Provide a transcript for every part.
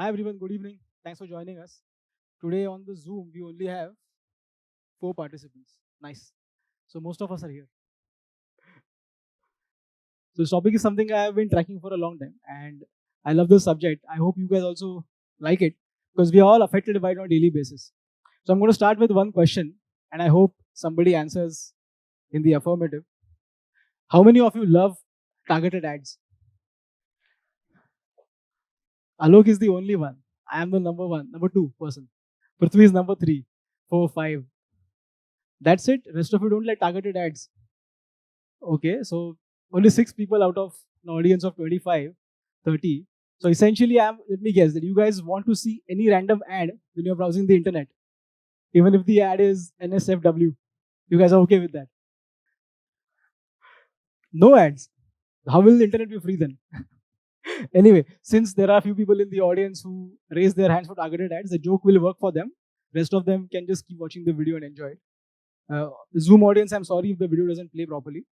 Hi everyone, good evening. Thanks for joining us. Today on the Zoom, we only have 4 participants. Nice. So most of us are here. So this topic is something I have been tracking for a long time and I love this subject. I hope you guys also like it because we are all affected by it on a daily basis. So I'm going to start with one question and I hope somebody answers in the affirmative. How many of you love targeted ads? Alok is the only one. I am the number one, number two person. Prithvi is number three, four, five. That's it. Rest of you don't like targeted ads. Okay, so only 6 people out of an audience of 25, 30. So essentially, let me guess that you guys want to see any random ad when you're browsing the internet, even if the ad is NSFW. You guys are okay with that? No ads. How will the internet be free then? Anyway, since there are a few people in the audience who raise their hands for targeted ads, the joke will work for them. Rest of them can just keep watching the video and enjoy it. Zoom audience, I'm sorry if the video doesn't play properly.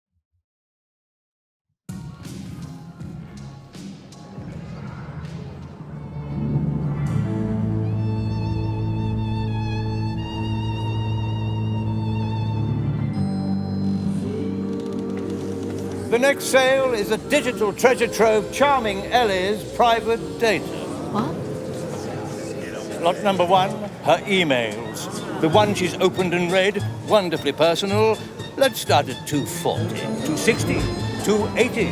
The next sale is a digital treasure trove charming Ellie's private data. What? Lot number one, her emails. The one she's opened and read, wonderfully personal. Let's start at 240, 260, 280.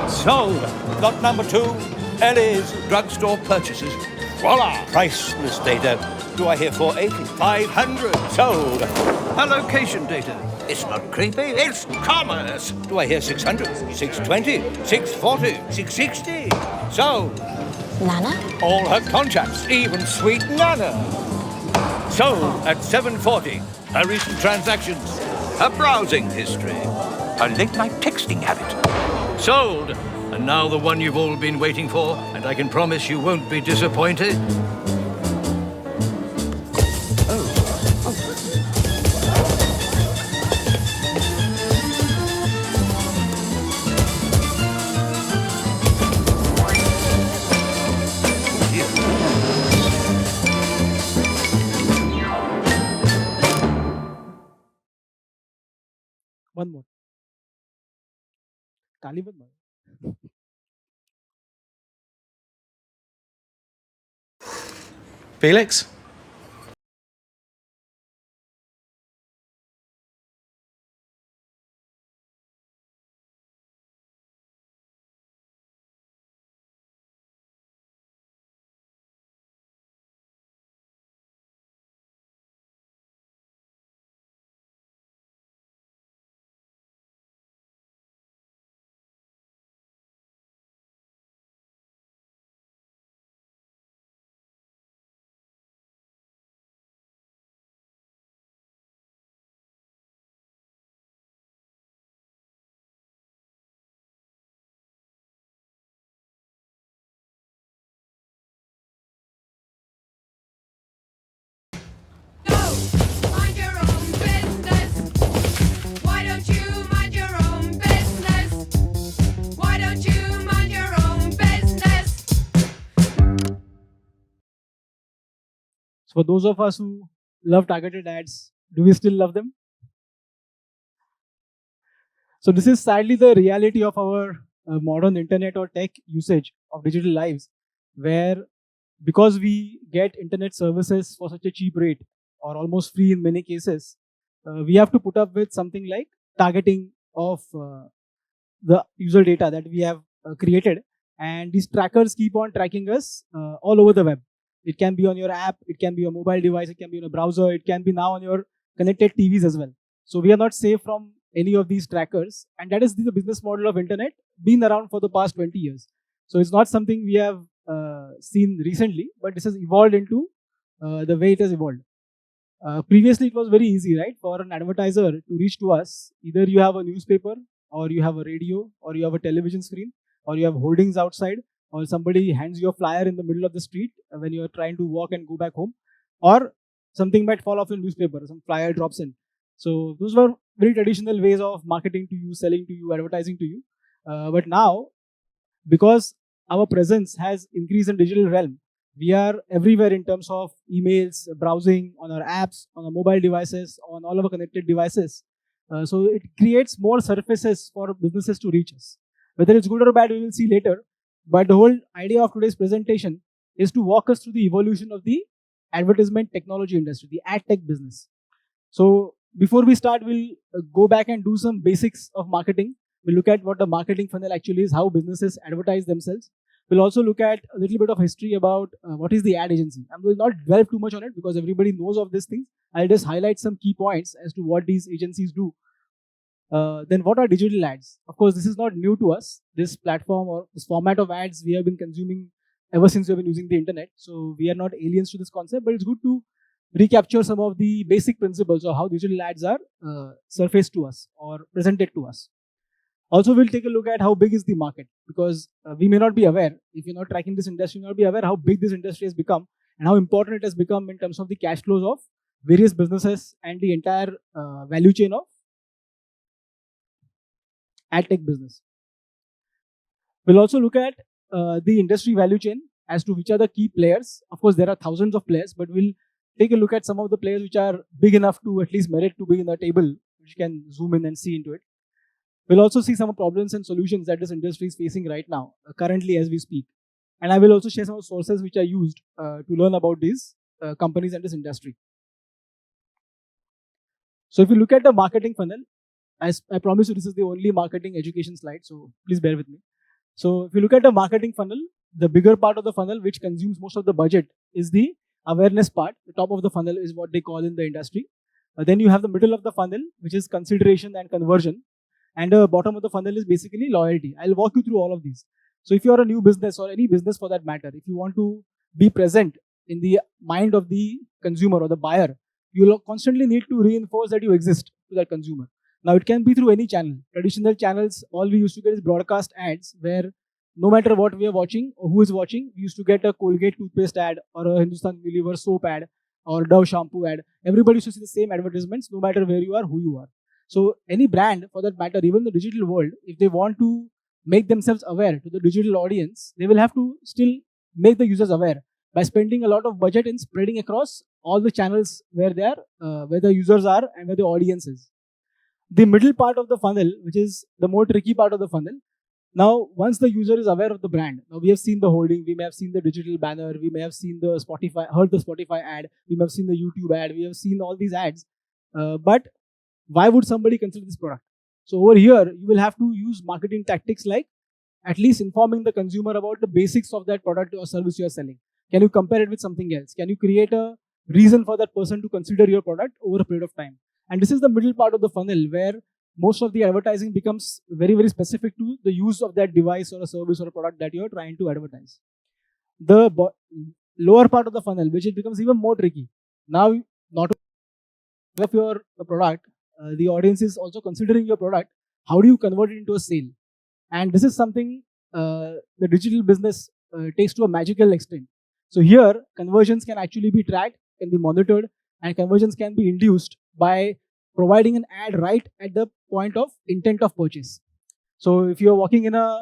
Sold. Lot number two, Ellie's drugstore purchases. Voila! Priceless data. Do I hear 480? 500. Sold. Her location data. It's not creepy, it's commerce. Do I hear 600, 620, 640, 660? Sold. Nana? All her contacts, even sweet Nana. Sold at 740. Her recent transactions. Her browsing history. Her late-night texting habit. Sold. And now the one you've all been waiting for, and I can promise you won't be disappointed. One more. ताली मत मारो. Felix? Mind your own business. Why don't you mind your own business? Why don't you mind your own business? So for those of us who love targeted ads, do we still love them? So this is sadly the reality of our modern internet or tech usage of digital lives, where because we get internet services for such a cheap rate or almost free in many cases, we have to put up with something like targeting of the user data that we have created, and these trackers keep on tracking us all over the web. It can be on your app, it can be on a mobile device, it can be on a browser, it can be now on your connected TVs as well. So we are not safe from any of these trackers, and that is the business model of internet, been around for the past 20 years. So it's not something we have seen recently, but this has evolved into the way it has evolved. Previously, it was very easy, right, for an advertiser to reach to us. Either you have a newspaper, or you have a radio, or you have a television screen, or you have holdings outside, or somebody hands you a flyer in the middle of the street when you are trying to walk and go back home, or something might fall off your newspaper, some flyer drops in. So those were very traditional ways of marketing to you, selling to you, advertising to you. But now, because our presence has increased in digital realm, We are everywhere in terms of emails, browsing, on our apps, on our mobile devices, on all of our connected devices. So it creates more surfaces for businesses to reach us. Whether it's good or bad, we will see later. But the whole idea of today's presentation is to walk us through the evolution of the advertisement technology industry, the ad tech business. So before we start, we'll go back and do some basics of marketing. We'll look at what the marketing funnel actually is, how businesses advertise themselves. We'll also look at a little bit of history about what is the ad agency. I will not delve too much on it because everybody knows of these things. I'll just highlight some key points as to what these agencies do. Then what are digital ads? Of course, this is not new to us. This platform or this format of ads we have been consuming ever since we've been using the internet. So we are not aliens to this concept, but it's good to recapture some of the basic principles of how digital ads are surfaced to us or presented to us. Also, we'll take a look at how big is the market, because we may not be aware, if you're not tracking this industry, you may not be aware how big this industry has become and how important it has become in terms of the cash flows of various businesses and the entire value chain of ad tech business. We'll also look at the industry value chain as to which are the key players. Of course, there are thousands of players, but we'll take a look at some of the players which are big enough to at least merit to be in the table, which you can zoom in and see into it. We'll also see some problems and solutions that this industry is facing right now, currently as we speak. And I will also share some sources which are used to learn about these companies and this industry. So if you look at the marketing funnel, as I promise you, this is the only marketing education slide, so please bear with me. So if you look at the marketing funnel, the bigger part of the funnel, which consumes most of the budget, is the awareness part. The top of the funnel is what they call in the industry. Then you have the middle of the funnel, which is consideration and conversion. And the bottom of the funnel is basically loyalty. I'll walk you through all of these. So if you're a new business or any business for that matter, if you want to be present in the mind of the consumer or the buyer, you'll constantly need to reinforce that you exist to that consumer. Now it can be through any channel. Traditional channels, all we used to get is broadcast ads where no matter what we are watching or who is watching, we used to get a Colgate toothpaste ad or a Hindustan Unilever soap ad or Dove shampoo ad. Everybody used to see the same advertisements no matter where you are, who you are. So any brand for that matter, even the digital world, if they want to make themselves aware to the digital audience, they will have to still make the users aware by spending a lot of budget in spreading across all the channels where they are, where the users are and where the audience is. The middle part of the funnel, which is the more tricky part of the funnel. Now, once the user is aware of the brand, now we have seen the holding, we may have seen the digital banner, we may have seen the Spotify, heard the Spotify ad, we may have seen the YouTube ad, we have seen all these ads. But why would somebody consider this product? So over here, you will have to use marketing tactics like at least informing the consumer about the basics of that product or service you are selling. Can you compare it with something else? Can you create a reason for that person to consider your product over a period of time? And this is the middle part of the funnel where most of the advertising becomes very, very specific to the use of that device or a service or a product that you're trying to advertise. The lower part of the funnel, which it becomes even more tricky. Now, not only of your product, the audience is also considering your product. How do you convert it into a sale? And this is something the digital business takes to a magical extent. So here, conversions can actually be tracked, can be monitored, and conversions can be induced by providing an ad right at the point of intent of purchase. So if you're walking in a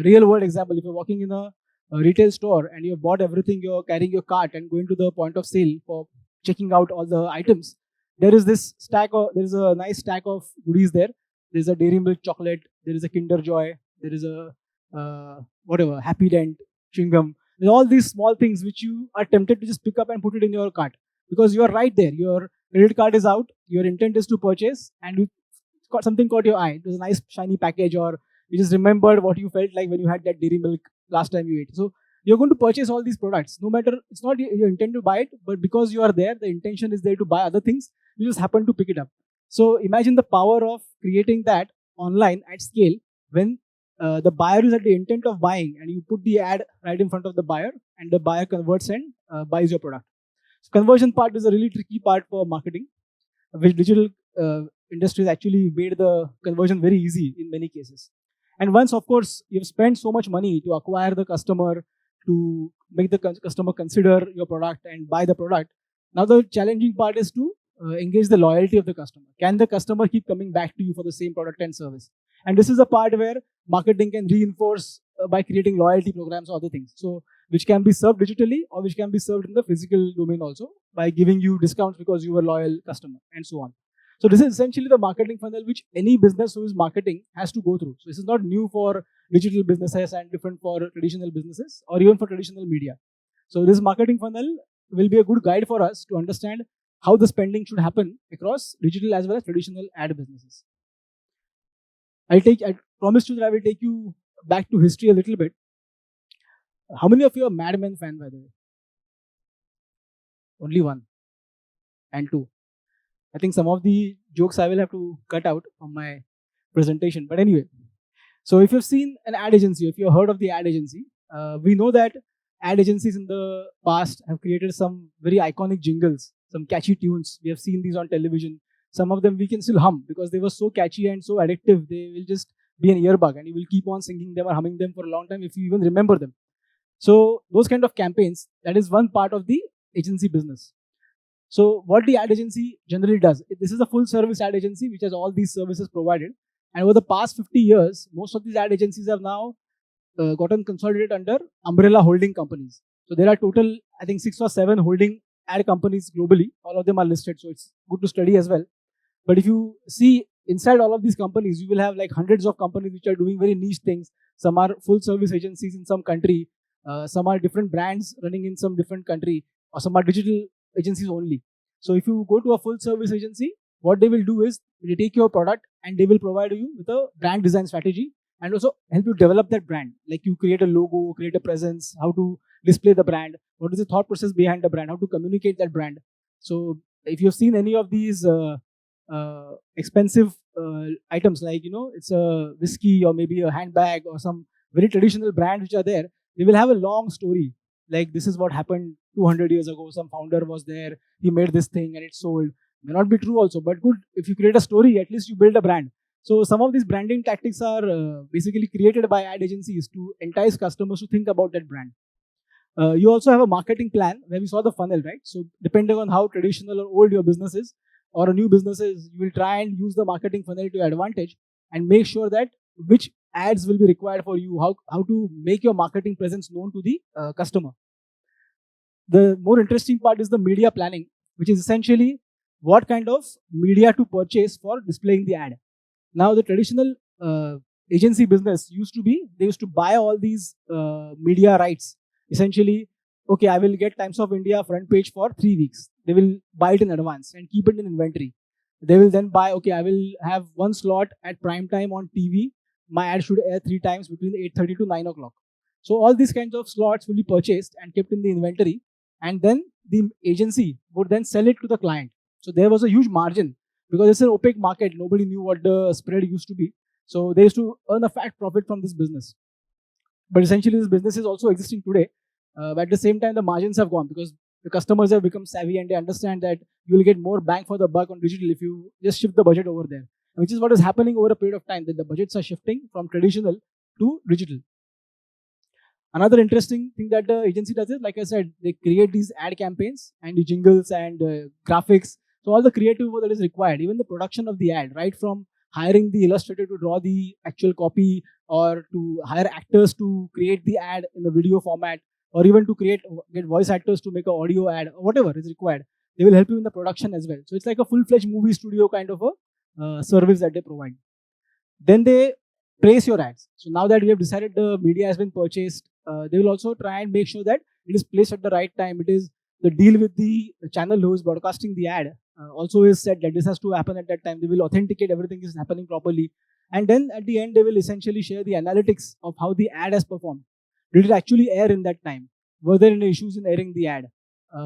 real world example, if you're walking in a retail store and you've bought everything, you're carrying your cart and going to the point of sale for checking out all the items, there is this stack of, there is a nice stack of goodies there. There's a Dairy Milk chocolate, there is a Kinder Joy, there is a whatever, Happy Dent, chewing gum. There's all these small things which you are tempted to just pick up and put it in your cart because you are right there. Your credit card is out, your intent is to purchase, and you got something caught your eye. It was a nice shiny package, or you just remembered what you felt like when you had that Dairy Milk last time you ate. So you're going to purchase all these products. No matter, it's not your intent to buy it, but because you are there, the intention is there to buy other things. You just happen to pick it up. So imagine the power of creating that online at scale when the buyer is at the intent of buying and you put the ad right in front of the buyer and the buyer converts and buys your product. So conversion part is a really tricky part for marketing, which digital industries actually made the conversion very easy in many cases. And once, of course, you've spent so much money to acquire the customer, to make the customer consider your product and buy the product, now the challenging part is to engage the loyalty of the customer. Can the customer keep coming back to you for the same product and service? And this is the part where marketing can reinforce by creating loyalty programs or other things. So which can be served digitally or which can be served in the physical domain also by giving you discounts because you were a loyal customer and so on. So this is essentially the marketing funnel which any business who is marketing has to go through. So this is not new for digital businesses and different for traditional businesses or even for traditional media. So this marketing funnel will be a good guide for us to understand how the spending should happen across digital as well as traditional ad businesses. I promised you that I will take you back to history a little bit. How many of you are Mad Men fan, by the way? Only one and two. I think some of the jokes I will have to cut out from my presentation. But anyway, so if you've seen an ad agency, if you've heard of the ad agency, we know that ad agencies in the past have created some very iconic jingles, some catchy tunes. We have seen these on television. Some of them we can still hum because they were so catchy and so addictive. They will just be an earbug and you will keep on singing them or humming them for a long time if you even remember them. So those kind of campaigns, that is one part of the agency business. So what the ad agency generally does, this is a full service ad agency which has all these services provided. And over the past 50 years, most of these ad agencies have now gotten consolidated under umbrella holding companies. So there are total, I think 6 or 7 holding ad companies globally. All of them are listed, so it's good to study as well. But if you see inside all of these companies, you will have like hundreds of companies which are doing very niche things. Some are full service agencies in some country. Some are different brands running in some different country, or some are digital agencies only. So if you go to a full service agency, what they will do is they take your product and they will provide you with a brand design strategy and also help you develop that brand. Like you create a logo, create a presence, how to display the brand, what is the thought process behind the brand, how to communicate that brand. So if you've seen any of these expensive items, like it's a whiskey or maybe a handbag or some very traditional brands which are there, they will have a long story. Like this is what happened 200 years ago. Some founder was there, he made this thing and it sold. May not be true also, but good. If you create a story, at least you build a brand. So some of these branding tactics are basically created by ad agencies to entice customers to think about that brand. You also have a marketing plan where we saw the funnel, right? So depending on how traditional or old your business is or a new business is, you will try and use the marketing funnel to your advantage and make sure that which ads will be required for you, how to make your marketing presence known to the customer. The more interesting part is the media planning, which is essentially what kind of media to purchase for displaying the ad. Now, the traditional agency business used to buy all these media rights. Essentially, okay, I will get Times of India front page for 3 weeks. They will buy it in advance and keep it in inventory. They will then buy, okay, I will have one slot at prime time on TV. My ad should air 3 times between 8:30 to 9 o'clock. So all these kinds of slots will be purchased and kept in the inventory. And then the agency would then sell it to the client. So there was a huge margin because it's an opaque market. Nobody knew what the spread used to be. So they used to earn a fat profit from this business. But essentially, this business is also existing today. But at the same time, the margins have gone because the customers have become savvy and they understand that you will get more bang for the buck on digital if you just shift the budget over there, which is what is happening over a period of time, that the budgets are shifting from traditional to digital. Another interesting thing that the agency does is, like I said, they create these ad campaigns and the jingles and graphics. So all the creative work that is required, even the production of the ad, right from hiring the illustrator to draw the actual copy or to hire actors to create the ad in the video format, or even to get voice actors to make an audio ad, or whatever is required. They will help you in the production as well. So it's like a full-fledged movie studio kind of a service that they provide. Then they trace your ads. So now that we have decided the media has been purchased, they will also try and make sure that it is placed at the right time. It is the deal with the channel who is broadcasting the ad also is said that this has to happen at that time. They will authenticate everything is happening properly. And then at the end, they will essentially share the analytics of how the ad has performed. Did it actually air in that time? Were there any issues in airing the ad?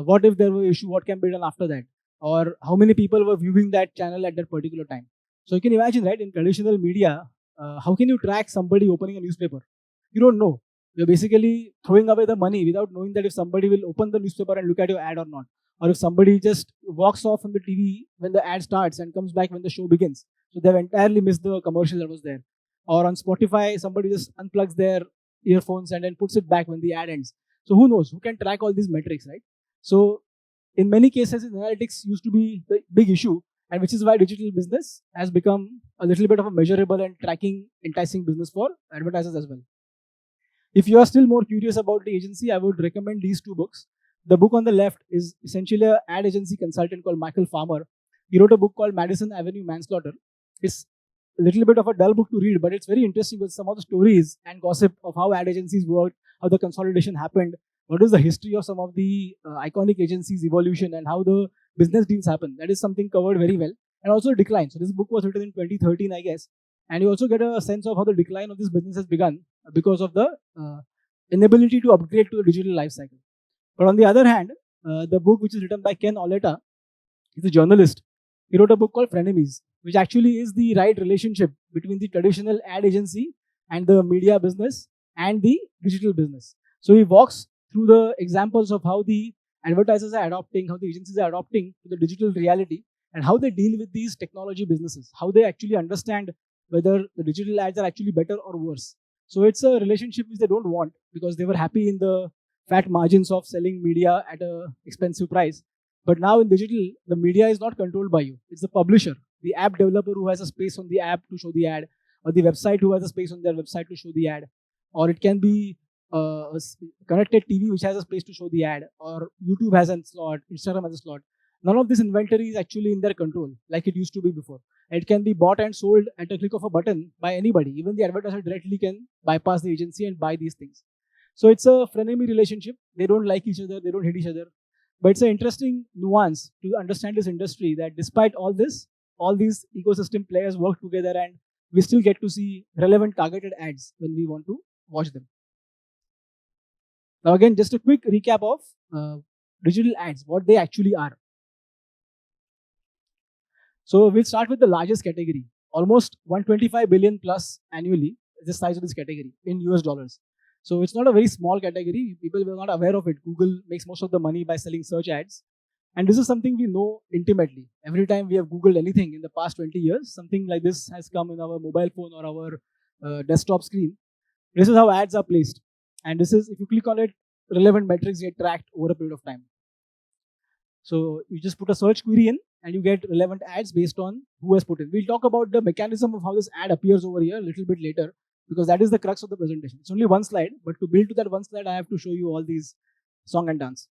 What if there were issues? What can be done after that? Or how many people were viewing that channel at that particular time? So you can imagine, right, in traditional media, how can you track somebody opening a newspaper? You don't know. You're basically throwing away the money without knowing that if somebody will open the newspaper and look at your ad or not. Or if somebody just walks off from the TV when the ad starts and comes back when the show begins. So they've entirely missed the commercial that was there. Or on Spotify, somebody just unplugs their earphones and then puts it back when the ad ends. So who knows? Who can track all these metrics, right? So in many cases, analytics used to be the big issue, and which is why digital business has become a little bit of a measurable and tracking, enticing business for advertisers as well. If you are still more curious about the agency, I would recommend these two books. The book on the left is essentially an ad agency consultant called Michael Farmer. He wrote a book called Madison Avenue Manslaughter. It's a little bit of a dull book to read, but it's very interesting with some of the stories and gossip of how ad agencies worked, how the consolidation happened, what is the history of some of the iconic agencies' evolution, and how the business deals happen. That is something covered very well. And also decline. So this book was written in 2013, I guess. And you also get a sense of how the decline of this business has begun because of the inability to upgrade to the digital life cycle. But on the other hand, the book which is written by Ken Oleta, he's a journalist. He wrote a book called Frenemies, which actually is the right relationship between the traditional ad agency and the media business and the digital business. So he walks through the examples of how the advertisers are adopting, how the agencies are adopting to the digital reality, and how they deal with these technology businesses, how they actually understand whether the digital ads are actually better or worse. So it's a relationship which they don't want because they were happy in the fat margins of selling media at a expensive price. But now in digital, the media is not controlled by you. It's the publisher, the app developer who has a space on the app to show the ad, or the website who has a space on their website to show the ad, or it can be connected TV which has a space to show the ad, or YouTube has a slot, Instagram has a slot. None of this inventory is actually in their control like it used to be before. It can be bought and sold at a click of a button by anybody. Even the advertiser directly can bypass the agency and buy these things. So it's a frenemy relationship. They don't like each other, they don't hate each other. But it's an interesting nuance to understand this industry that despite all this, all these ecosystem players work together and we still get to see relevant targeted ads when we want to watch them. Now, again, just a quick recap of digital ads, what they actually are. So we'll start with the largest category, almost 125 billion plus annually is the size of this category in US dollars. So it's not a very small category. People were not aware of it. Google makes most of the money by selling search ads. And this is something we know intimately. Every time we have Googled anything in the past 20 years, something like this has come in our mobile phone or our desktop screen. This is how ads are placed. And this is, if you click on it, relevant metrics get tracked over a period of time. So you just put a search query in and you get relevant ads based on who has put in. We'll talk about the mechanism of how this ad appears over here a little bit later, because that is the crux of the presentation. It's only one slide, but to build to that one slide, I have to show you all these song and dance.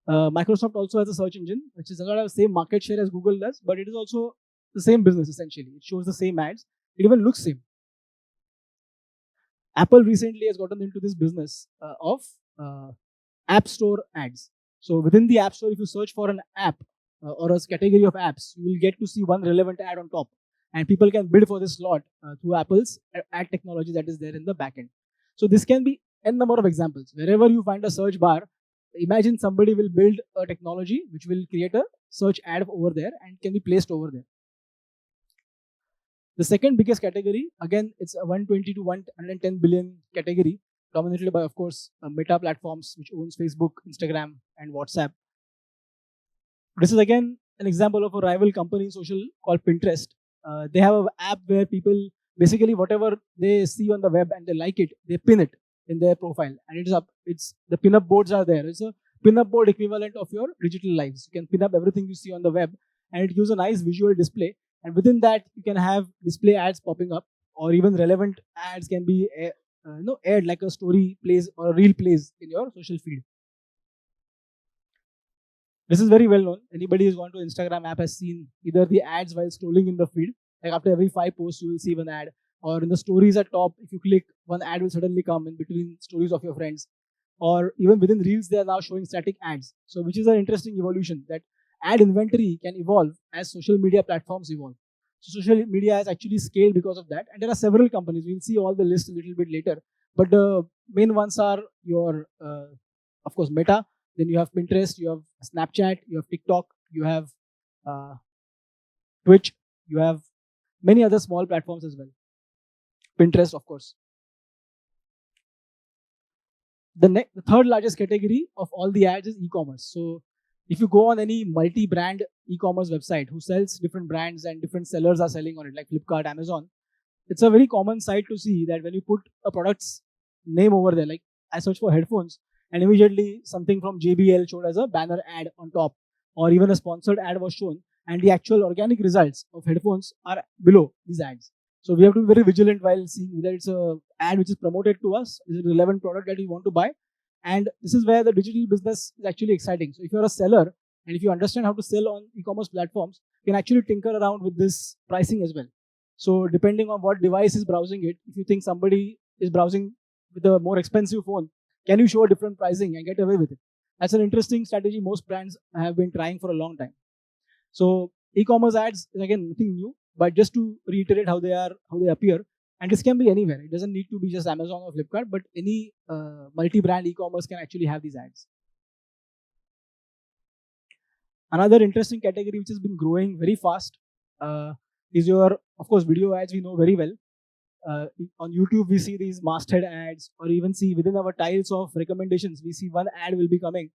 Microsoft also has a search engine, which is not the same market share as Google does, but it is also the same business essentially. It shows the same ads. It even looks same. Apple recently has gotten into this business of App Store ads. So within the App Store, if you search for an app or a category of apps, you will get to see one relevant ad on top. And people can bid for this slot through Apple's ad technology that is there in the backend. So this can be n number of examples. Wherever you find a search bar, imagine somebody will build a technology which will create a search ad over there and can be placed over there. The second biggest category, again, it's a 120 to 110 billion category, dominated by, of course, Meta platforms, which owns Facebook, Instagram, and WhatsApp. This is again an example of a rival company in social called Pinterest. They have an app where people basically whatever they see on the web and they like it, they pin it in their profile, and it's up. It's the pin-up boards are there. It's a pin-up board equivalent of your digital lives. You can pin up everything you see on the web, and it gives a nice visual display. And within that, you can have display ads popping up, or even relevant ads can be aired like a story plays or a reel plays in your social feed. This is very well known. Anybody who's gone to Instagram app has seen either the ads while scrolling in the feed. Like after every 5 posts, you will see one ad. Or in the stories at top, if you click, one ad will suddenly come in between stories of your friends. Or even within reels, they are now showing static ads. So which is an interesting evolution that ad inventory can evolve as social media platforms evolve. So social media has actually scaled because of that. And there are several companies. We'll see all the list a little bit later. But the main ones are your, of course, Meta. Then you have Pinterest, you have Snapchat, you have TikTok, you have Twitch, you have many other small platforms as well. Pinterest, of course. The third largest category of all the ads is e-commerce. So if you go on any multi-brand e-commerce website who sells different brands and different sellers are selling on it, like Flipkart, Amazon, it's a very common sight to see that when you put a product's name over there, like I search for headphones, and immediately something from JBL showed as a banner ad on top, or even a sponsored ad was shown, and the actual organic results of headphones are below these ads. So we have to be very vigilant while seeing whether it's a ad which is promoted to us, is it a relevant product that we want to buy. And this is where the digital business is actually exciting. So if you're a seller and if you understand how to sell on e-commerce platforms, you can actually tinker around with this pricing as well. So depending on what device is browsing it, if you think somebody is browsing with a more expensive phone, can you show a different pricing and get away with it? That's an interesting strategy most brands have been trying for a long time. So e-commerce ads is again nothing new, but just to reiterate how they appear, and this can be anywhere. It doesn't need to be just Amazon or Flipkart, but any multi-brand e-commerce can actually have these ads. Another interesting category which has been growing very fast is your, of course, video ads. We know very well. On YouTube, we see these masthead ads, or even see within our tiles of recommendations, we see one ad will be coming.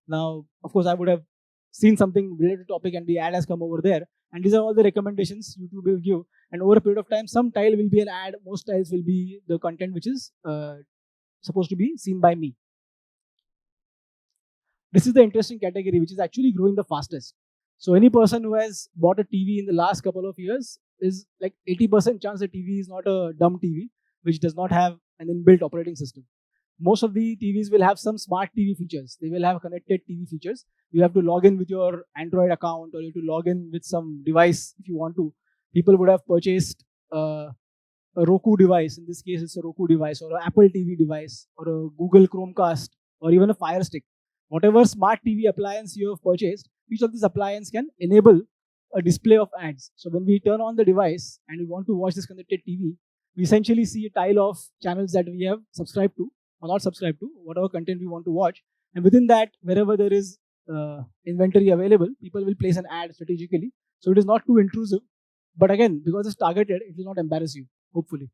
Now, of course, I would have seen something related to topic and the ad has come over there. And these are all the recommendations YouTube will give. And over a period of time, some tile will be an ad. Most tiles will be the content which is supposed to be seen by me. This is the interesting category which is actually growing the fastest. So any person who has bought a TV in the last couple of years is like 80% chance the TV is not a dumb TV, which does not have an inbuilt operating system. Most of the TVs will have some smart TV features. They will have connected TV features. You have to log in with your Android account, or you have to log in with some device if you want to. People would have purchased a Roku device. In this case, it's a Roku device, or an Apple TV device, or a Google Chromecast, or even a Fire Stick. Whatever smart TV appliance you have purchased, each of these appliances can enable a display of ads. So when we turn on the device and we want to watch this connected TV, we essentially see a tile of channels that we have subscribed to or not subscribed to, whatever content we want to watch. And within that, wherever there is inventory available, people will place an ad strategically. So it is not too intrusive. But again, because it's targeted, it will not embarrass you, hopefully.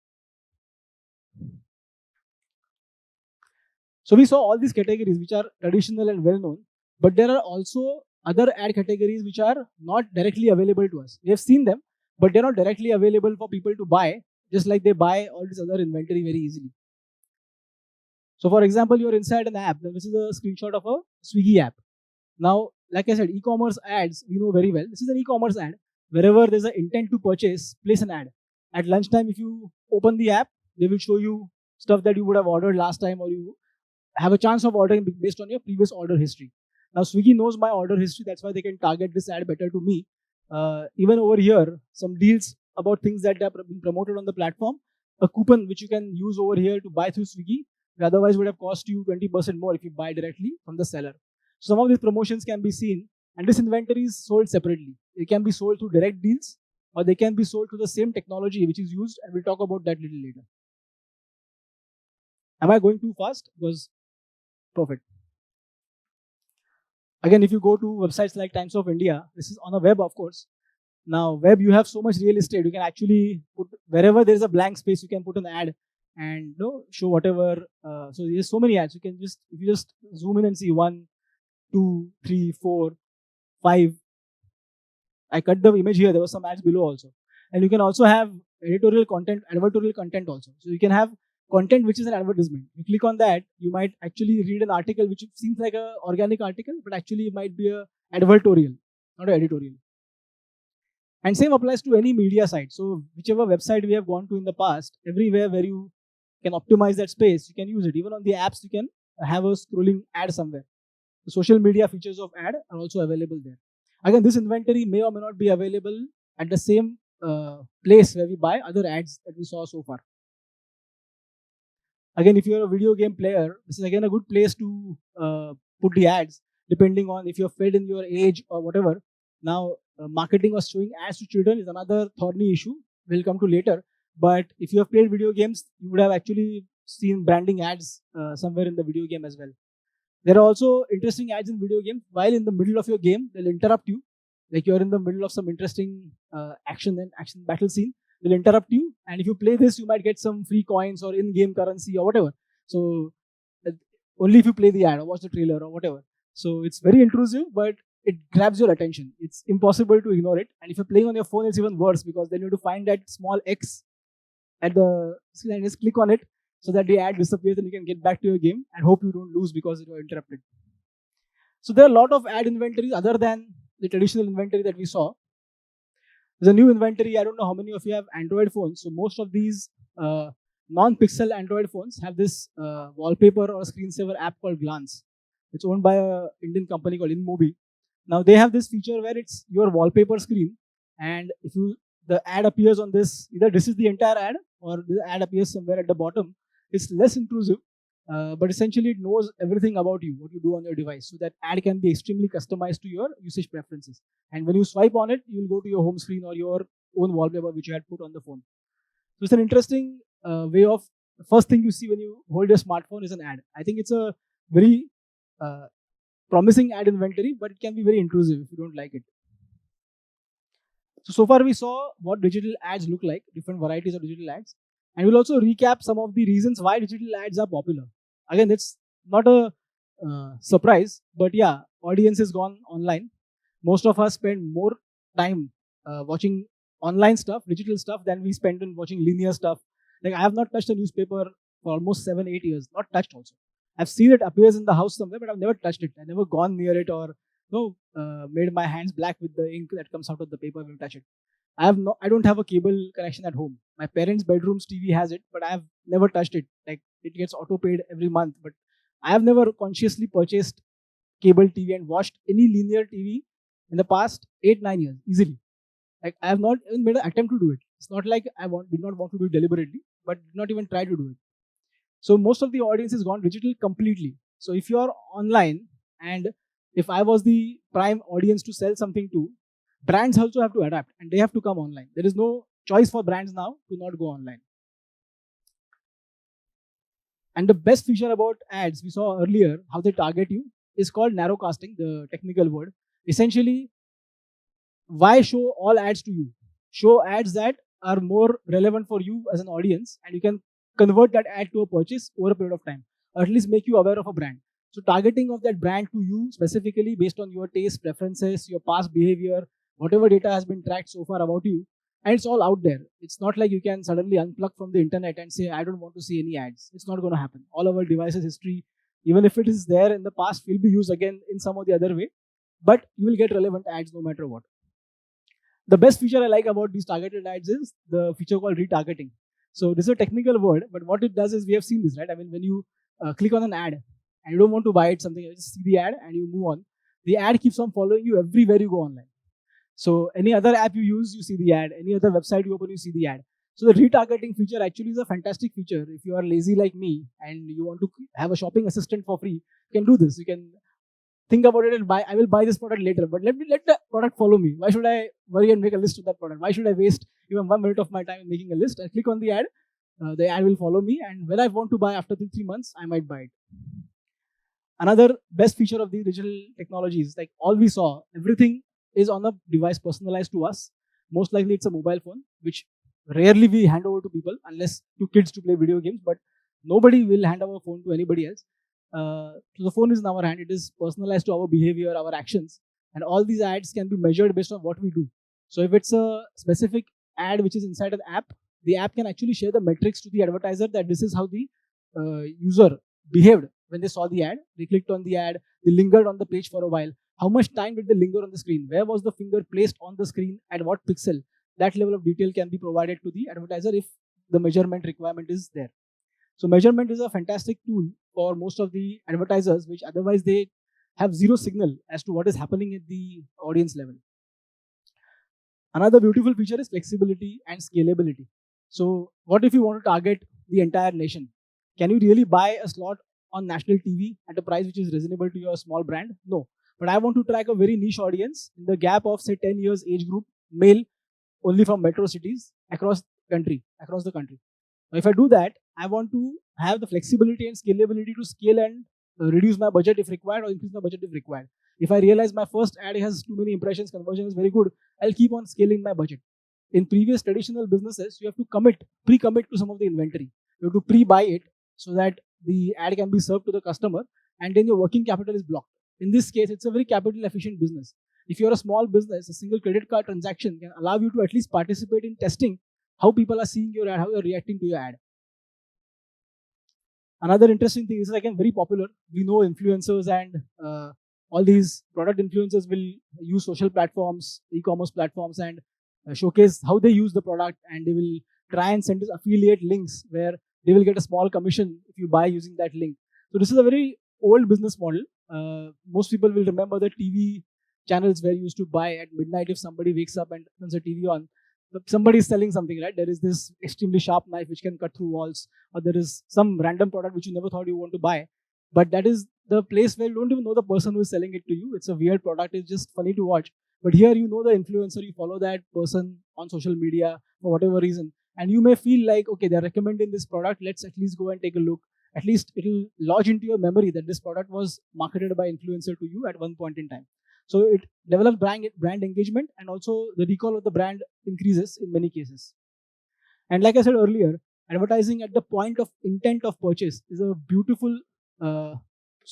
So we saw all these categories which are traditional and well known, but there are also other ad categories which are not directly available to us. We have seen them, but they're not directly available for people to buy, just like they buy all this other inventory very easily. So for example, you're inside an app. This is a screenshot of a Swiggy app. Now, like I said, e-commerce ads, we know very well. This is an e-commerce ad. Wherever there's an intent to purchase, place an ad. At lunchtime, if you open the app, they will show you stuff that you would have ordered last time, or you have a chance of ordering based on your previous order history. Now, Swiggy knows my order history. That's why they can target this ad better to me. Even over here, some deals about things that are being promoted on the platform. A coupon which you can use over here to buy through Swiggy, otherwise would have cost you 20% more if you buy directly from the seller. So some of these promotions can be seen, and this inventory is sold separately. It can be sold through direct deals, or they can be sold through the same technology which is used, and we'll talk about that a little later. Am I going too fast? Because perfect. Again, if you go to websites like Times of India, this is on a web, of course. Now, web, you have so much real estate. You can actually put, wherever there is a blank space, you can put an ad and show whatever. So there's so many ads. You can just, if you just zoom in and see 1, 2, 3, 4, 5. I cut the image here. There was some ads below also. And you can also have editorial content, advertorial content also. So you can have content which is an advertisement. You click on that, you might actually read an article which seems like an organic article, but actually it might be a advertorial, not an editorial. And same applies to any media site. So whichever website we have gone to in the past, everywhere where you can optimize that space, you can use it. Even on the apps, you can have a scrolling ad somewhere. The social media features of ad are also available there. Again, this inventory may or may not be available at the same place where we buy other ads that we saw so far. Again, if you're a video game player, this is again a good place to put the ads, depending on if you're fed in your age or whatever. Now, marketing or showing ads to children is another thorny issue. We'll come to later. But if you have played video games, you would have actually seen branding ads somewhere in the video game as well. There are also interesting ads in video games. While in the middle of your game, they'll interrupt you. Like you're in the middle of some interesting action battle scene. They'll interrupt you, and if you play this, you might get some free coins or in-game currency or whatever. So only if you play the ad or watch the trailer or whatever. So it's very intrusive, but it grabs your attention. It's impossible to ignore it. And if you're playing on your phone, it's even worse, because then you have to find that small X at the screen and just click on it so that the ad disappears and you can get back to your game and hope you don't lose because you are interrupted. So there are a lot of ad inventories other than the traditional inventory that we saw. There's a new inventory. I don't know how many of you have Android phones. So most of these non-pixel Android phones have this wallpaper or screensaver app called Glance. It's owned by a Indian company called InMobi. Now they have this feature where it's your wallpaper screen, and if you the ad appears on this, either this is the entire ad or the ad appears somewhere at the bottom. It's less intrusive, but essentially it knows everything about you, what you do on your device. So that ad can be extremely customized to your usage preferences. And when you swipe on it, you will go to your home screen or your own wallpaper which you had put on the phone. So it's an interesting way of the first thing you see when you hold your smartphone is an ad. I think it's a very promising ad inventory, but it can be very intrusive if you don't like it. So far we saw what digital ads look like, different varieties of digital ads, and we'll also recap some of the reasons why digital ads are popular. Again, it's not a surprise, but yeah, audience has gone online. Most of us spend more time watching online stuff, digital stuff, than we spend in watching linear stuff. Like I have not touched a newspaper for almost 7-8 years, not touched also. I've seen it appears in the house somewhere, but I've never touched it. I've never gone near it or made my hands black with the ink that comes out of the paper when you touch it. I don't have a cable connection at home. My parents' bedroom's TV has it, but I have never touched it. Like it gets auto paid every month, but I have never consciously purchased cable TV and watched any linear TV in the past 8-9 years easily. Like I have not even made an attempt to do it. It's not like did not want to do it deliberately, but did not even try to do it. So most of the audience has gone digital completely. So if you are online, and if I was the prime audience to sell something to, brands also have to adapt and they have to come online. There is no choice for brands now to not go online. And the best feature about ads we saw earlier, how they target you, is called narrowcasting, the technical word. Essentially, why show all ads to you? Show ads that are more relevant for you as an audience, and you can convert that ad to a purchase over a period of time, or at least make you aware of a brand. So targeting of that brand to you specifically based on your taste, preferences, your past behavior, whatever data has been tracked so far about you, and it's all out there. It's not like you can suddenly unplug from the internet and say, I don't want to see any ads. It's not going to happen. All our devices history, even if it is there in the past, will be used again in some or the other way, but you will get relevant ads no matter what. The best feature I like about these targeted ads is the feature called retargeting. So this is a technical word, but what it does is, we have seen this, right? I mean, when you click on an ad and you don't want to buy it, something, you just see the ad and you move on. The ad keeps on following you everywhere you go online. So any other app you use, you see the ad. Any other website you open, you see the ad. So the retargeting feature actually is a fantastic feature. If you are lazy like me and you want to have a shopping assistant for free, you can do this. You can think about it and buy. I will buy this product later, but let the product follow me. Why should I worry and make a list of that product? Why should I waste even 1 minute of my time in making a list? I click on the ad will follow me, and when I want to buy after 3 months, I might buy it. Another best feature of these digital technologies, like all we saw, everything is on a device personalized to us. Most likely it's a mobile phone, which rarely we hand over to people unless to kids to play video games, but nobody will hand over a phone to anybody else. So the phone is in our hand. It is personalized to our behavior, our actions, and all these ads can be measured based on what we do. So if it's a specific ad which is inside an app, the app can actually share the metrics to the advertiser that this is how the user behaved when they saw the ad. They clicked on the ad, they lingered on the page for a while. How much time did they linger on the screen? Where was the finger placed on the screen? At what pixel? That level of detail can be provided to the advertiser if the measurement requirement is there. So measurement is a fantastic tool for most of the advertisers, which otherwise they have zero signal as to what is happening at the audience level. Another beautiful feature is flexibility and scalability. So what if you want to target the entire nation? Can you really buy a slot on national TV at a price which is reasonable to your small brand? No. But I want to track a very niche audience in the gap of say 10 years age group, male, only from metro cities across the country. Now, if I do that, I want to have the flexibility and scalability to scale and reduce my budget if required or increase my budget if required. If I realize my first ad has too many impressions, conversion is very good, I'll keep on scaling my budget. In previous traditional businesses, you have to pre-commit to some of the inventory. You have to pre-buy it so that the ad can be served to the customer, and then your working capital is blocked. In this case, it's a very capital efficient business. If you're a small business, a single credit card transaction can allow you to at least participate in testing how people are seeing your ad, how you're reacting to your ad. Another interesting thing is, again, very popular. We know influencers and all these product influencers will use social platforms, e-commerce platforms, and showcase how they use the product, and they will try and send us affiliate links where they will get a small commission if you buy using that link. So this is a very old business model. Most people will remember the TV channels where you used to buy at midnight. If somebody wakes up and turns the TV on, somebody is selling something, right? There is this extremely sharp knife which can cut through walls, or there is some random product which you never thought you want to buy. But that is the place where you don't even know the person who is selling it to you. It's a weird product. It's just funny to watch. But here you know the influencer, you follow that person on social media for whatever reason, and you may feel like, okay, they're recommending this product. Let's at least go and take a look. At least it'll lodge into your memory that this product was marketed by influencer to you at one point in time. So it develops brand engagement, and also the recall of the brand increases in many cases. And like I said earlier, advertising at the point of intent of purchase is a beautiful uh,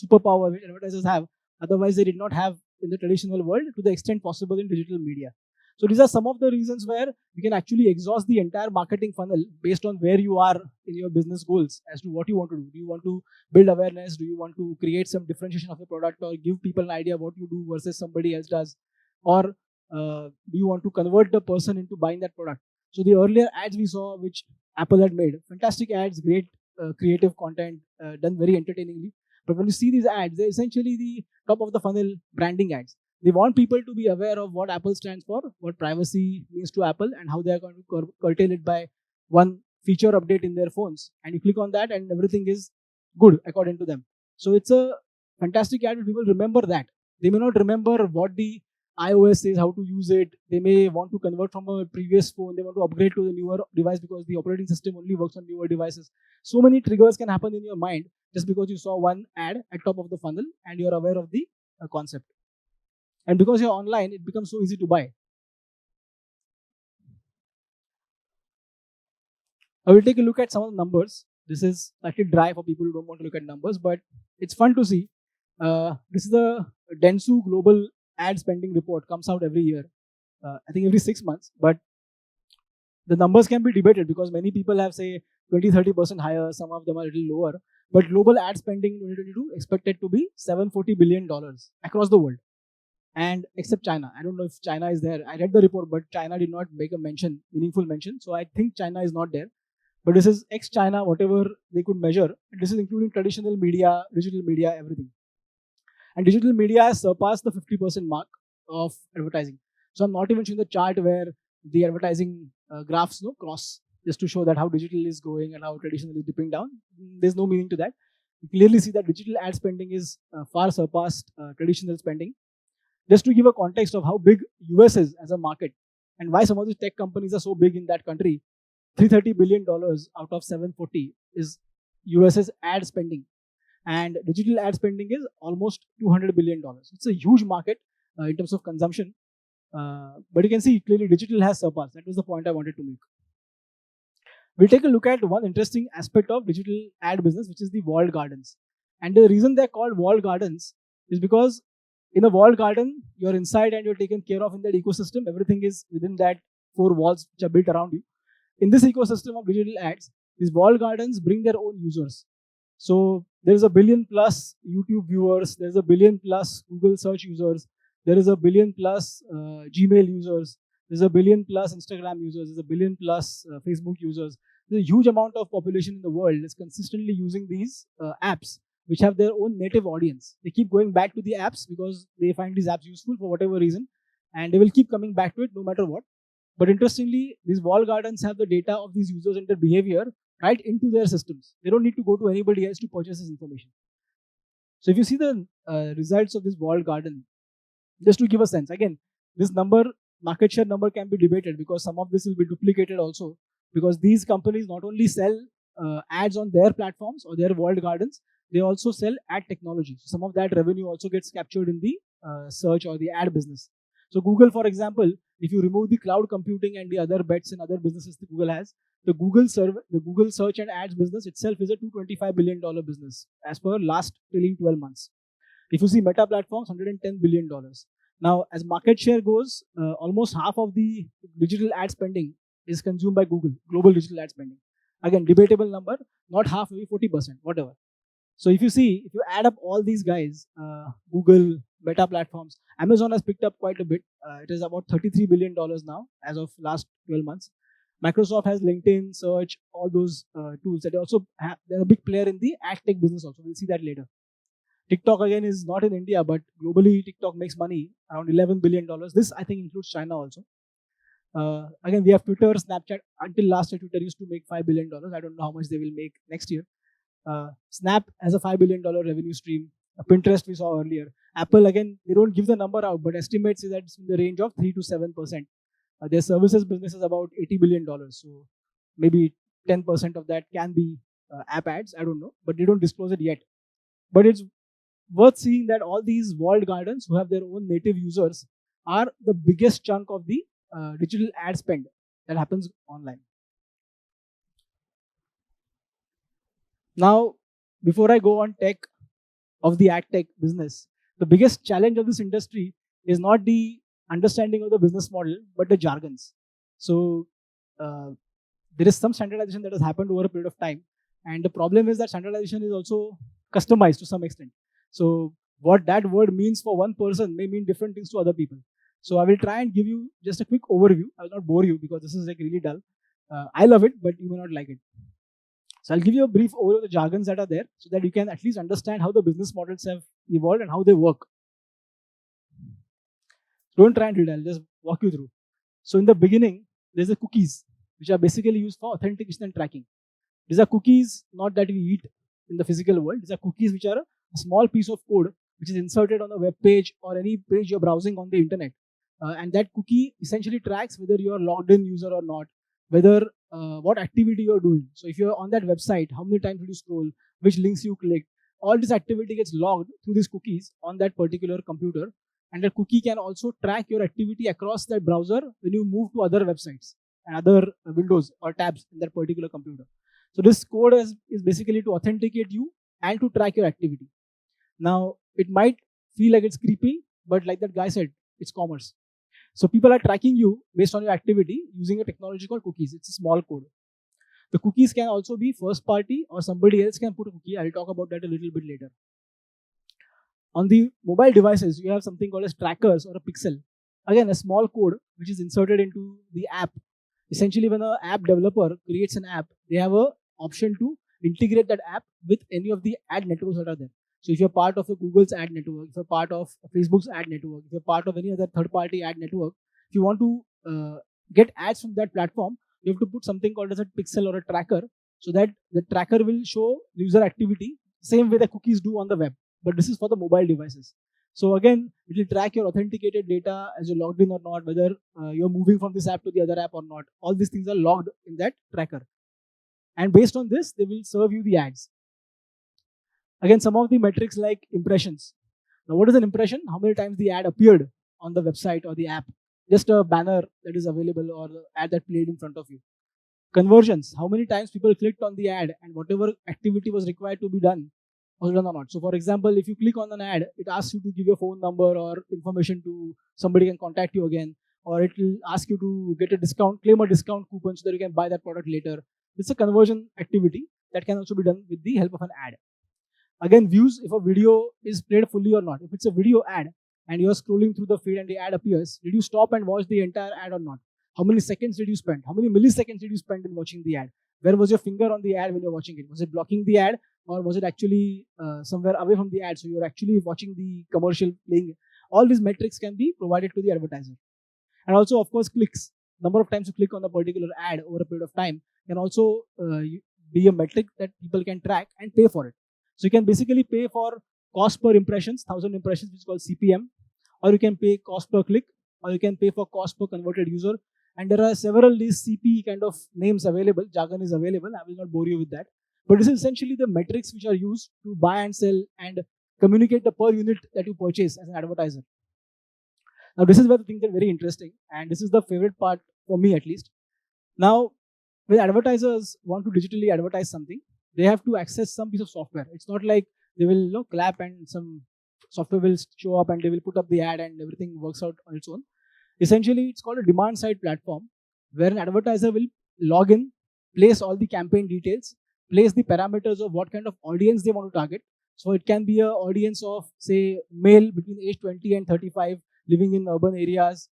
superpower which advertisers have. Otherwise, they did not have in the traditional world to the extent possible in digital media. So these are some of the reasons where you can actually exhaust the entire marketing funnel based on where you are in your business goals as to what you want to do. Do you want to build awareness? Do you want to create some differentiation of the product, or give people an idea what you do versus somebody else does? Or do you want to convert the person into buying that product? So the earlier ads we saw, which Apple had made, fantastic ads, great creative content, done very entertainingly. But when you see these ads, they're essentially the top of the funnel branding ads. They want people to be aware of what Apple stands for, what privacy means to Apple, and how they are going to curtail it by one feature update in their phones. And you click on that, and everything is good according to them. So it's a fantastic ad. People remember that. They may not remember what the iOS says, how to use it. They may want to convert from a previous phone. They want to upgrade to the newer device because the operating system only works on newer devices. So many triggers can happen in your mind just because you saw one ad at top of the funnel and you're aware of the concept. And because you're online, it becomes so easy to buy. I will take a look at some of the numbers. This is slightly dry for people who don't want to look at numbers, but it's fun to see. This is the Dentsu Global Ad Spending Report, comes out every year. I think every 6 months, but the numbers can be debated because many people have, say, 20-30% higher, some of them are a little lower. But global ad spending in 2022 expected to be $740 billion across the world. And except China. I don't know if China is there. I read the report, but China did not make a meaningful mention. So I think China is not there. But this is ex-China, whatever they could measure. This is including traditional media, digital media, everything. And digital media has surpassed the 50% mark of advertising. So I'm not even showing the chart where the advertising graphs cross, just to show that how digital is growing and how traditional is dipping down. There's no meaning to that. You clearly see that digital ad spending is far surpassed traditional spending. Just to give a context of how big US is as a market and why some of these tech companies are so big in that country, $330 billion out of 740 is US's ad spending. And digital ad spending is almost $200 billion. It's a huge market in terms of consumption. But you can see clearly digital has surpassed. That was the point I wanted to make. We'll take a look at one interesting aspect of digital ad business, which is the walled gardens. And the reason they're called walled gardens is because in a walled garden, you're inside and you're taken care of in that ecosystem. Everything is within that four walls which are built around you. In this ecosystem of digital ads, these walled gardens bring their own users. So there's a billion plus YouTube viewers, there's a billion plus Google search users, there is a billion plus Gmail users, there's a billion plus Instagram users, there's a billion plus Facebook users. There's a huge amount of population in the world that's consistently using these apps, which have their own native audience. They keep going back to the apps because they find these apps useful for whatever reason, and they will keep coming back to it no matter what. But interestingly, these walled gardens have the data of these users and their behavior right into their systems. They don't need to go to anybody else to purchase this information. So if you see the results of this walled garden, just to give a sense, again, this number, market share number, can be debated because some of this will be duplicated also, because these companies not only sell ads on their platforms or their walled gardens, they also sell ad technology. So some of that revenue also gets captured in the search or the ad business. So Google, for example, if you remove the cloud computing and the other bets and other businesses that Google has, the Google search and ads business itself is a $225 billion business as per last trailing 12 months. If you see Meta Platforms, $110 billion. Now, as market share goes, almost half of the digital ad spending is consumed by Google, global digital ad spending. Again, debatable number, not half, maybe 40%, whatever. So if you add up all these guys, Google, Meta platforms. Amazon has picked up quite a bit. It is about $33 billion now as of last 12 months. Microsoft has LinkedIn, Search, all those tools. That they also they're a big player in the ad tech business also. We'll see that later. TikTok again is not in India, but globally TikTok makes money around $11 billion. This I think includes China also. Again, we have Twitter, Snapchat. Until last year, Twitter used to make $5 billion. I don't know how much they will make next year. Snap has a $5 billion revenue stream. Pinterest we saw earlier. Apple again, they don't give the number out, but estimates is that it's in the range of 3 to 7%. Their services business is about $80 billion. So maybe 10% of that can be app ads. I don't know, but they don't disclose it yet. But it's worth seeing that all these walled gardens who have their own native users are the biggest chunk of the digital ad spend that happens online. Now, before I go on tech of the ad tech business, the biggest challenge of this industry is not the understanding of the business model, but the jargons. So there is some standardization that has happened over a period of time, and the problem is that standardization is also customized to some extent. So what that word means for one person may mean different things to other people. So I will try and give you just a quick overview. I will not bore you because this is like really dull. I love it, but you may not like it. So I'll give you a brief overview of the jargons that are there so that you can at least understand how the business models have evolved and how they work. Don't try and read, I'll just walk you through. So in the beginning, there's the cookies, which are basically used for authentication and tracking. These are cookies not that we eat in the physical world. These are cookies which are a small piece of code which is inserted on a web page or any page you're browsing on the internet. And that cookie essentially tracks whether you're a logged in user or not, whether what activity you're doing. So if you're on that website, how many times did you scroll, which links you clicked, all this activity gets logged through these cookies on that particular computer. And that cookie can also track your activity across that browser when you move to other websites and other windows or tabs in that particular computer. So this code is basically to authenticate you and to track your activity. Now, it might feel like it's creepy, but like that guy said, it's commerce. So people are tracking you based on your activity using a technology called cookies. It's a small code. The cookies can also be first party or somebody else can put a cookie. I'll talk about that a little bit later. On the mobile devices, you have something called as trackers or a pixel. Again, a small code which is inserted into the app. Essentially, when an app developer creates an app, they have an option to integrate that app with any of the ad networks that are there. So if you're part of a Google's ad network, if you're part of Facebook's ad network, if you're part of any other third-party ad network, if you want to get ads from that platform, you have to put something called as a pixel or a tracker so that the tracker will show user activity same way the cookies do on the web. But this is for the mobile devices. So again, it will track your authenticated data as you're logged in or not, whether you're moving from this app to the other app or not. All these things are logged in that tracker. And based on this, they will serve you the ads. Again, some of the metrics like impressions. Now, what is an impression? How many times the ad appeared on the website or the app? Just a banner that is available or the ad that played in front of you. Conversions. How many times people clicked on the ad and whatever activity was required to be done was done or not. So, for example, if you click on an ad, it asks you to give your phone number or information to somebody can contact you again, or it will ask you to get a discount, claim a discount coupon so that you can buy that product later. It's a conversion activity that can also be done with the help of an ad. Again, views, if a video is played fully or not. If it's a video ad and you're scrolling through the feed and the ad appears, did you stop and watch the entire ad or not? How many seconds did you spend? How many milliseconds did you spend in watching the ad? Where was your finger on the ad when you're watching it? Was it blocking the ad or was it actually somewhere away from the ad? So you're actually watching the commercial playing. All these metrics can be provided to the advertiser. And also, of course, clicks. Number of times you click on a particular ad over a period of time can also be a metric that people can track and pay for it. So you can basically pay for cost per impressions, 1,000 impressions, which is called CPM, or you can pay cost per click, or you can pay for cost per converted user. And there are several these CP kind of names available. Jargon is available. I will not bore you with that. But this is essentially the metrics which are used to buy and sell and communicate the per unit that you purchase as an advertiser. Now, this is where the things get very interesting, and this is the favorite part for me at least. Now, when advertisers want to digitally advertise something, they have to access some piece of software. It's not like they will clap and some software will show up and they will put up the ad and everything works out on its own. Essentially, it's called a demand side platform where an advertiser will log in, place all the campaign details, place the parameters of what kind of audience they want to target, So it can be an audience of, say, male between age 20 and 35 living in urban areas.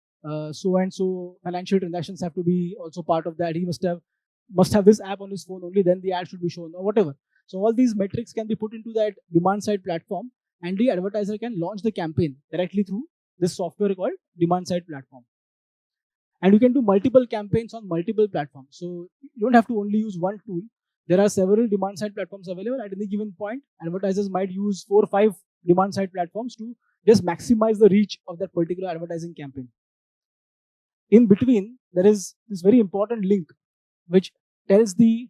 So and so financial transactions have to be also part of that. He must have this app on his phone only, then the ad should be shown or whatever. So all these metrics can be put into that demand side platform, and the advertiser can launch the campaign directly through this software called demand side platform. And you can do multiple campaigns on multiple platforms. So you don't have to only use one tool. There are several demand side platforms available. At any given point, advertisers might use 4 or 5 demand side platforms to just maximize the reach of that particular advertising campaign. In between, there is this very important link which tells the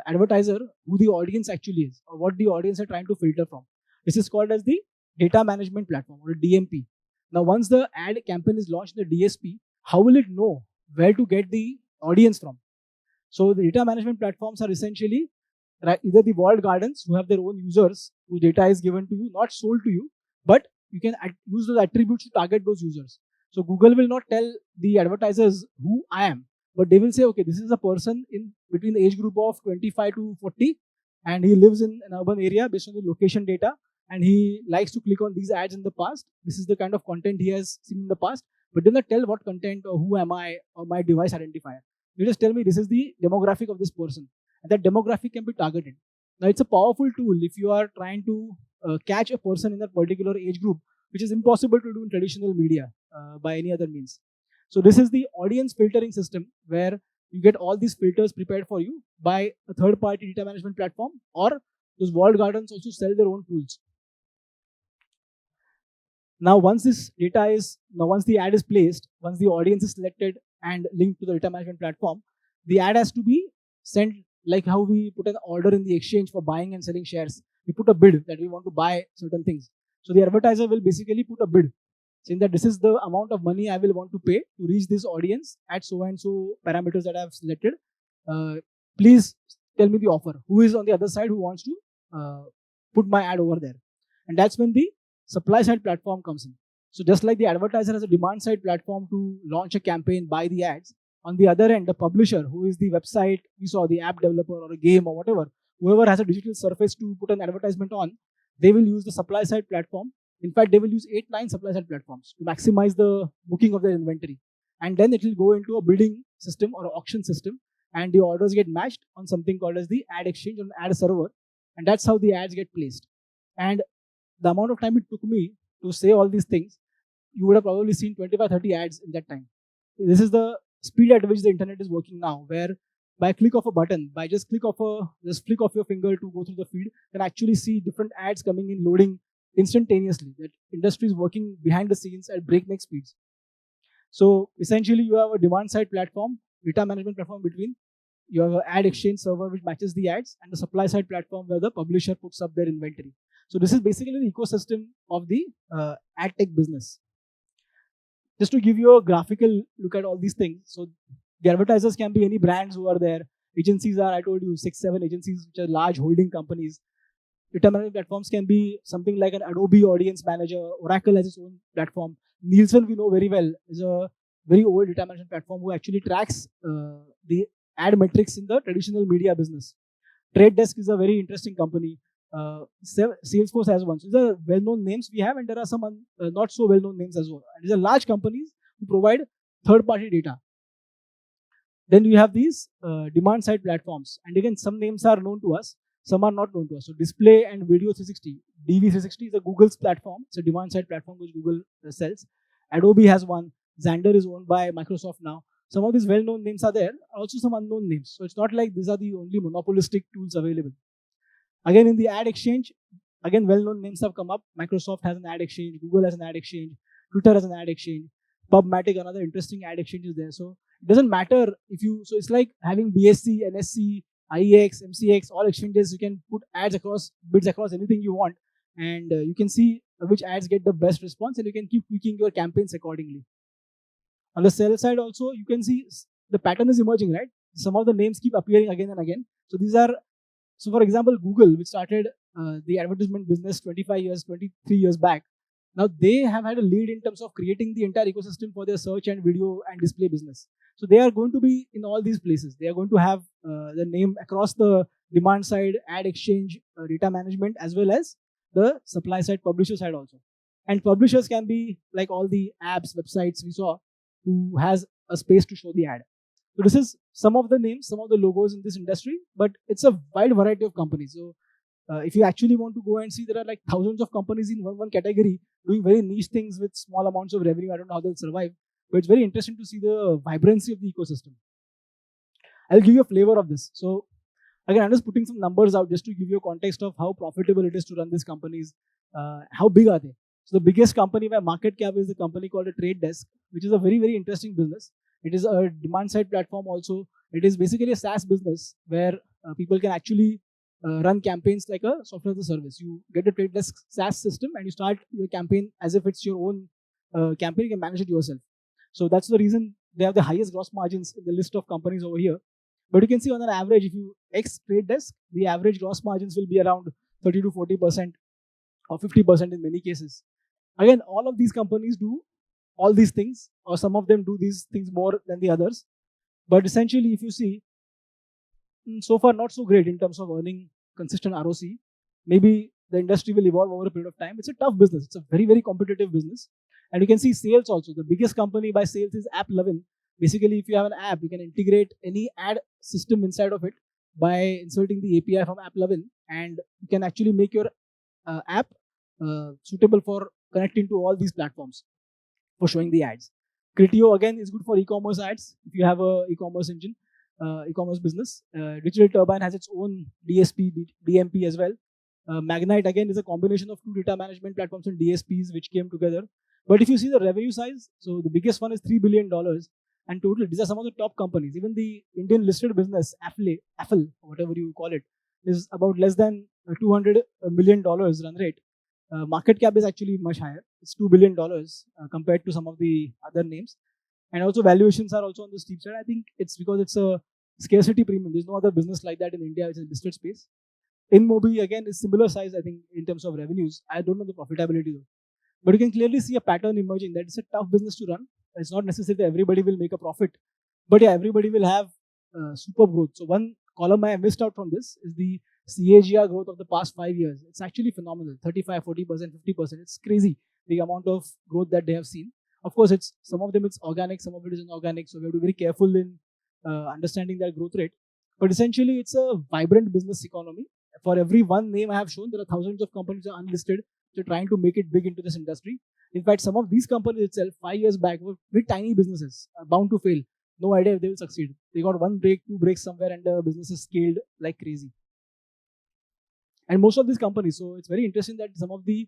advertiser who the audience actually is or what the audience are trying to filter from. This is called as the data management platform or DMP. Now, once the ad campaign is launched in the DSP, how will it know where to get the audience from? So the data management platforms are essentially either the walled gardens who have their own users whose data is given to you, not sold to you, but you can use those attributes to target those users. So Google will not tell the advertisers who I am, but they will say, okay, this is a person in between the age group of 25 to 40, and he lives in an urban area based on the location data, and he likes to click on these ads in the past. This is the kind of content he has seen in the past, but do not tell what content or who am I or my device identifier. You just tell me this is the demographic of this person, and that demographic can be targeted. Now, it's a powerful tool if you are trying to catch a person in that particular age group, which is impossible to do in traditional media by any other means. So this is the audience filtering system where you get all these filters prepared for you by a third-party data management platform, or those walled gardens also sell their own tools. Now, once the ad is placed, once the audience is selected and linked to the data management platform, the ad has to be sent like how we put an order in the exchange for buying and selling shares. We put a bid that we want to buy certain things. So the advertiser will basically put a bid saying that this is the amount of money I will want to pay to reach this audience at so and so parameters that I have selected. Please tell me the offer. Who is on the other side who wants to put my ad over there? And that's when the supply side platform comes in. So just like the advertiser has a demand side platform to launch a campaign, buy the ads, on the other end, the publisher, who is the website, we saw the app developer or a game or whatever, whoever has a digital surface to put an advertisement on, they will use the supply side platform. In fact, they will use 8-9 supply side platforms to maximize the booking of their inventory. And then it will go into a bidding system or an auction system, and the orders get matched on something called as the ad exchange or an ad server. And that's how the ads get placed. And the amount of time it took me to say all these things, you would have probably seen 25-30 ads in that time. This is the speed at which the internet is working now, where by click of a button, by just flick of your finger to go through the feed, you can actually see different ads coming in, loading instantaneously. That industry is working behind the scenes at breakneck speeds. So essentially, you have a demand side platform, data management platform between. You have an ad exchange server which matches the ads, and the supply side platform where the publisher puts up their inventory. So this is basically the ecosystem of the ad tech business. Just to give you a graphical look at all these things. So the advertisers can be any brands who are there. Agencies are, I told you, 6-7 agencies which are large holding companies. Data management platforms can be something like an Adobe Audience Manager. Oracle has its own platform. Nielsen, we know very well, is a very old data management platform who actually tracks the ad metrics in the traditional media business. Trade Desk is a very interesting company. Salesforce has one. So these are well-known names we have, and there are some not so well-known names as well. And these are large companies who provide third-party data. Then we have these demand-side platforms, and again, some names are known to us, some are not known to us. So Display and Video 360, DV360 is a Google's platform. It's a demand-side platform which Google sells. Adobe has one. Xandr is owned by Microsoft now. Some of these well-known names are there, also some unknown names. So it's not like these are the only monopolistic tools available. Again, in the ad exchange, again, well-known names have come up. Microsoft has an ad exchange, Google has an ad exchange, Twitter has an ad exchange, PubMatic, another interesting ad exchange is there. So it doesn't matter if you, so it's like having BSC, NSC, IEX, MCX, all exchanges, you can put ads across, bids across anything you want, and you can see which ads get the best response, and you can keep tweaking your campaigns accordingly. On the sell side also, you can see the pattern is emerging, right? Some of the names keep appearing again and again. So these are, so for example, Google, which started the advertisement business 23 years back. Now they have had a lead in terms of creating the entire ecosystem for their search and video and display business. So they are going to be in all these places. They are going to have the name across the demand side, ad exchange, data management, as well as the supply side, publisher side also. And publishers can be like all the apps, websites we saw, who has a space to show the ad. So this is some of the names, some of the logos in this industry, but it's a wide variety of companies. So if you actually want to go and see, there are like thousands of companies in one category doing very niche things with small amounts of revenue. I don't know how they'll survive, but it's very interesting to see the vibrancy of the ecosystem. I'll give you a flavor of this. So again, I'm just putting some numbers out just to give you a context of how profitable it is to run these companies. How big are they? So the biggest company by market cap is a company called a Trade Desk, which is a very, very interesting business. It is a demand side platform also. It is basically a SaaS business where people can actually run campaigns like a software as a service. You get a Trade Desk SaaS system and you start your campaign as if it's your own campaign. You can manage it yourself. So that's the reason they have the highest gross margins in the list of companies over here. But you can see on an average, if you X Trade Desk, the average gross margins will be around 30 to 40% or 50% in many cases. Again, all of these companies do all these things, or some of them do these things more than the others. But essentially, if you see, so far not so great in terms of earning consistent ROC. Maybe the industry will evolve over a period of time. It's a tough business. It's a very, very competitive business. And you can see sales also. The biggest company by sales is App11. Basically, if you have an app, you can integrate any ad system inside of it by inserting the API from App11, and you can actually make your app suitable for connecting to all these platforms for showing the ads. Criteo again is good for e-commerce ads. If you have a e-commerce engine, e-commerce business, Digital Turbine has its own DSP, DMP as well. Magnite again is a combination of two data management platforms and DSPs which came together. But if you see the revenue size, so the biggest one is $3 billion. And totally, these are some of the top companies. Even the Indian listed business, Affle, whatever you call it, is about less than $200 million run rate. Market cap is actually much higher. It's $2 billion compared to some of the other names. And also valuations are also on the steep side. I think it's because it's a scarcity premium. There's no other business like that in India which is listed space. InMobi again is similar size, I think, in terms of revenues. I don't know the profitability though. But you can clearly see a pattern emerging that it's a tough business to run. It's not necessary that everybody will make a profit, but yeah, everybody will have super growth. So one column I missed out from this is the CAGR growth of the past 5 years. It's actually phenomenal. 35, 40%, 50%. It's crazy the amount of growth that they have seen. Of course, it's some of them it's organic, some of it is inorganic. So we have to be very careful in understanding that growth rate. But essentially, it's a vibrant business economy. For every one name I have shown, there are thousands of companies that are unlisted. So trying to make it big into this industry. In fact, some of these companies itself 5 years back were very tiny businesses, bound to fail. No idea if they will succeed. They got one break, two breaks somewhere, and the business is scaled like crazy. And most of these companies, so it's very interesting that some of the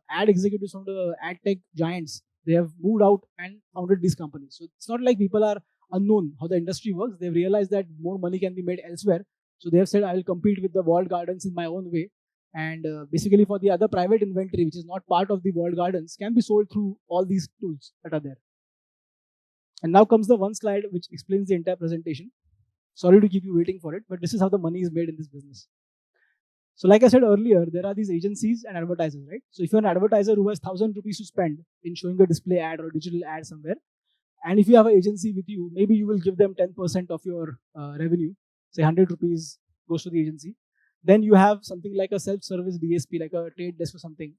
ad executives from the ad tech giants, they have moved out and founded these companies. So it's not like people are unknown how the industry works. They've realized that more money can be made elsewhere. So they have said, I will compete with the walled gardens in my own way. And basically for the other private inventory, which is not part of the walled gardens, can be sold through all these tools that are there. And now comes the one slide which explains the entire presentation. Sorry to keep you waiting for it, but this is how the money is made in this business. So like I said earlier, there are these agencies and advertisers, right? So if you're an advertiser who has 1,000 rupees to spend in showing a display ad or a digital ad somewhere, and if you have an agency with you, maybe you will give them 10% of your revenue, say 100 rupees goes to the agency. Then you have something like a self-service DSP, like a Trade Desk or something,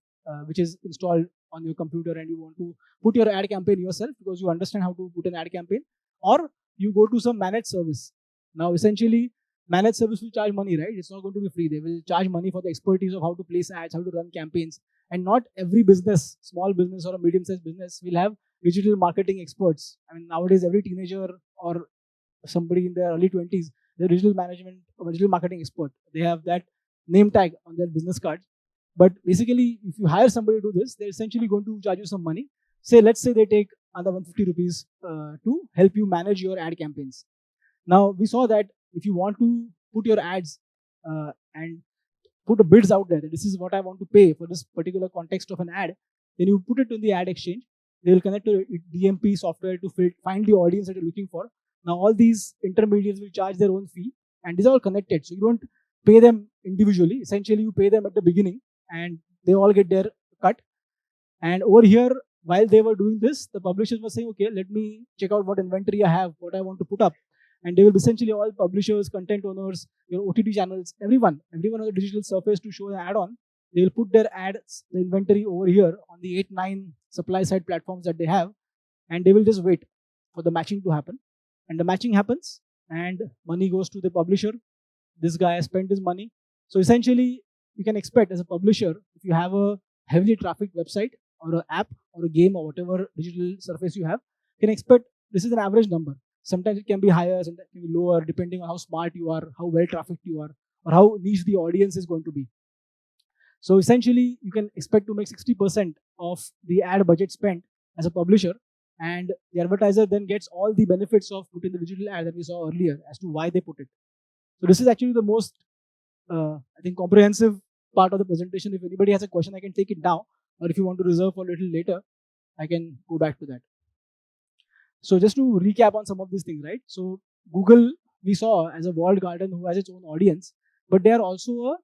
which is installed on your computer, and you want to put your ad campaign yourself because you understand how to put an ad campaign, or you go to some managed service. Now, essentially, managed service will charge money, right? It's not going to be free. They will charge money for the expertise of how to place ads, how to run campaigns. And not every business, small business or a medium-sized business, will have digital marketing experts. I mean, nowadays, every teenager or somebody in their early 20s, they're digital management or digital marketing expert. They have that name tag on their business card. But basically, if you hire somebody to do this, they're essentially going to charge you some money. Let's say they take another 150 rupees to help you manage your ad campaigns. Now, we saw that if you want to put your ads and put the bids out there, that this is what I want to pay for this particular context of an ad, then you put it in the ad exchange. They will connect to DMP software to find the audience that you're looking for. Now, all these intermediaries will charge their own fee, and these are all connected. So you don't pay them individually. Essentially, you pay them at the beginning, and they all get their cut. And over here, while they were doing this, the publishers were saying, okay, let me check out what inventory I have, what I want to put up. And they will essentially all publishers, content owners, your OTT channels, everyone on the digital surface to show an ad on. They will put their ads, the inventory over here on the 8-9 supply side platforms that they have, and they will just wait for the matching to happen. And the matching happens, and money goes to the publisher. This guy has spent his money. So essentially, you can expect as a publisher, if you have a heavily trafficked website or an app or a game or whatever digital surface you have, you can expect this is an average number. Sometimes it can be higher, sometimes it can be lower, depending on how smart you are, how well trafficked you are, or how niche the audience is going to be. So essentially, you can expect to make 60% of the ad budget spent as a publisher, and the advertiser then gets all the benefits of putting the digital ad that we saw earlier as to why they put it. So this is actually the most, I think, comprehensive part of the presentation. If anybody has a question, I can take it now, or if you want to reserve for a little later, I can go back to that. So just to recap on some of these things, right? So Google, we saw as a walled garden who has its own audience, but they are also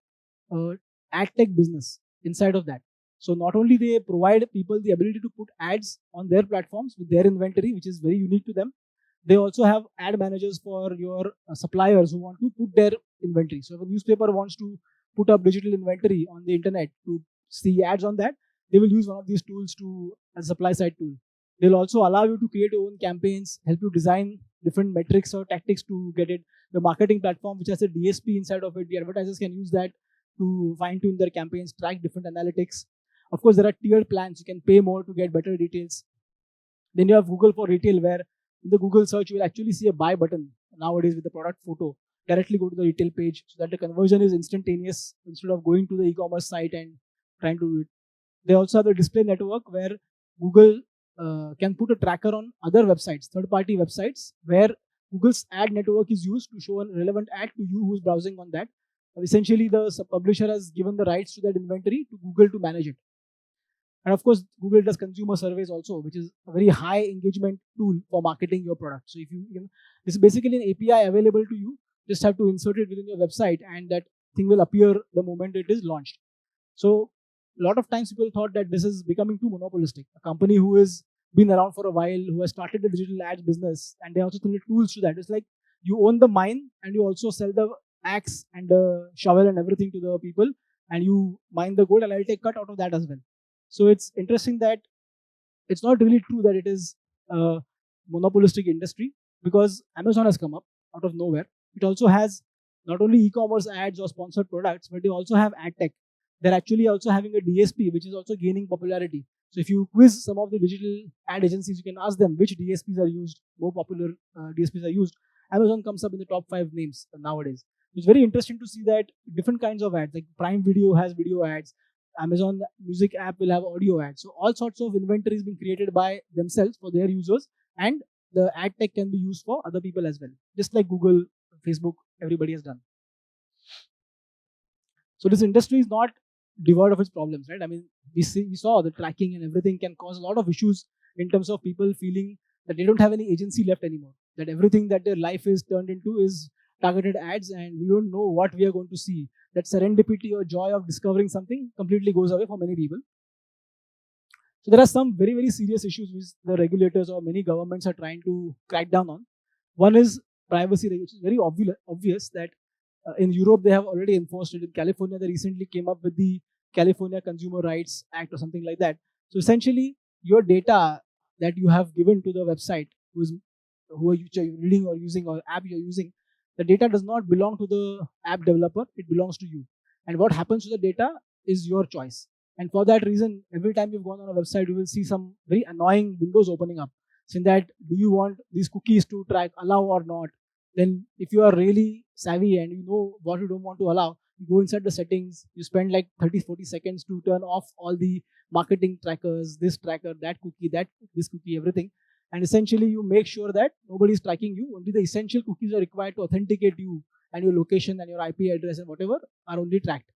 a ad tech business inside of that. So not only they provide people the ability to put ads on their platforms with their inventory, which is very unique to them, they also have ad managers for your suppliers who want to put their inventory. So if a newspaper wants to put up digital inventory on the internet to see ads on that, they will use one of these tools to as a supply side tool. They'll also allow you to create your own campaigns, help you design different metrics or tactics to get it. The marketing platform, which has a DSP inside of it, the advertisers can use that to fine tune their campaigns, track different analytics. Of course, there are tiered plans. You can pay more to get better details. Then you have Google for retail, where in the Google search, you will actually see a buy button nowadays with the product photo. Directly go to the retail page so that the conversion is instantaneous instead of going to the e-commerce site and trying to do it. They also have the display network where Google can put a tracker on other websites, third-party websites, where Google's ad network is used to show a relevant ad to you who's browsing on that. Essentially, the publisher has given the rights to that inventory to Google to manage it. And of course, Google does consumer surveys also, which is a very high engagement tool for marketing your product. So if this is basically an API available to you, just have to insert it within your website and that thing will appear the moment it is launched. So a lot of times people thought that this is becoming too monopolistic. A company who has been around for a while, who has started the digital ads business, and they also create tools to that. It's like you own the mine and you also sell the axe and the shovel and everything to the people, and you mine the gold and I'll take cut out of that as well. So it's interesting that it's not really true that it is a monopolistic industry, because Amazon has come up out of nowhere. It also has not only e-commerce ads or sponsored products, but they also have ad tech. They're actually also having a DSP, which is also gaining popularity. So if you quiz some of the digital ad agencies, you can ask them which DSPs are used, more popular DSPs are used. Amazon comes up in the top 5 names nowadays. It's very interesting to see that different kinds of ads, like Prime Video has video ads, Amazon Music app will have audio ads. So all sorts of inventory is being created by themselves for their users, and the ad tech can be used for other people as well, just like Google, Facebook, everybody has done. So this industry is not devoid of its problems, right? I mean, we saw the tracking and everything can cause a lot of issues in terms of people feeling that they don't have any agency left anymore, that everything that their life is turned into is targeted ads, and we don't know what we are going to see. That serendipity or joy of discovering something completely goes away for many people. So there are some very, very serious issues which the regulators or many governments are trying to crack down on. One is privacy, which is very obvious that in Europe they have already enforced it. In California, they recently came up with the California Consumer Rights Act or something like that. So essentially, your data that you have given to the website, who are you reading or using or app you're using, the data does not belong to the app developer, it belongs to you. And what happens to the data is your choice. And for that reason, every time you've gone on a website, you will see some very annoying windows opening up, saying that, do you want these cookies to track, allow or not? Then if you are really savvy and you know what you don't want to allow, you go inside the settings, you spend like 30-40 seconds to turn off all the marketing trackers, this tracker, that cookie, this cookie, everything. And essentially you make sure that nobody is tracking you. Only the essential cookies are required to authenticate you, and your location and your IP address and whatever are only tracked.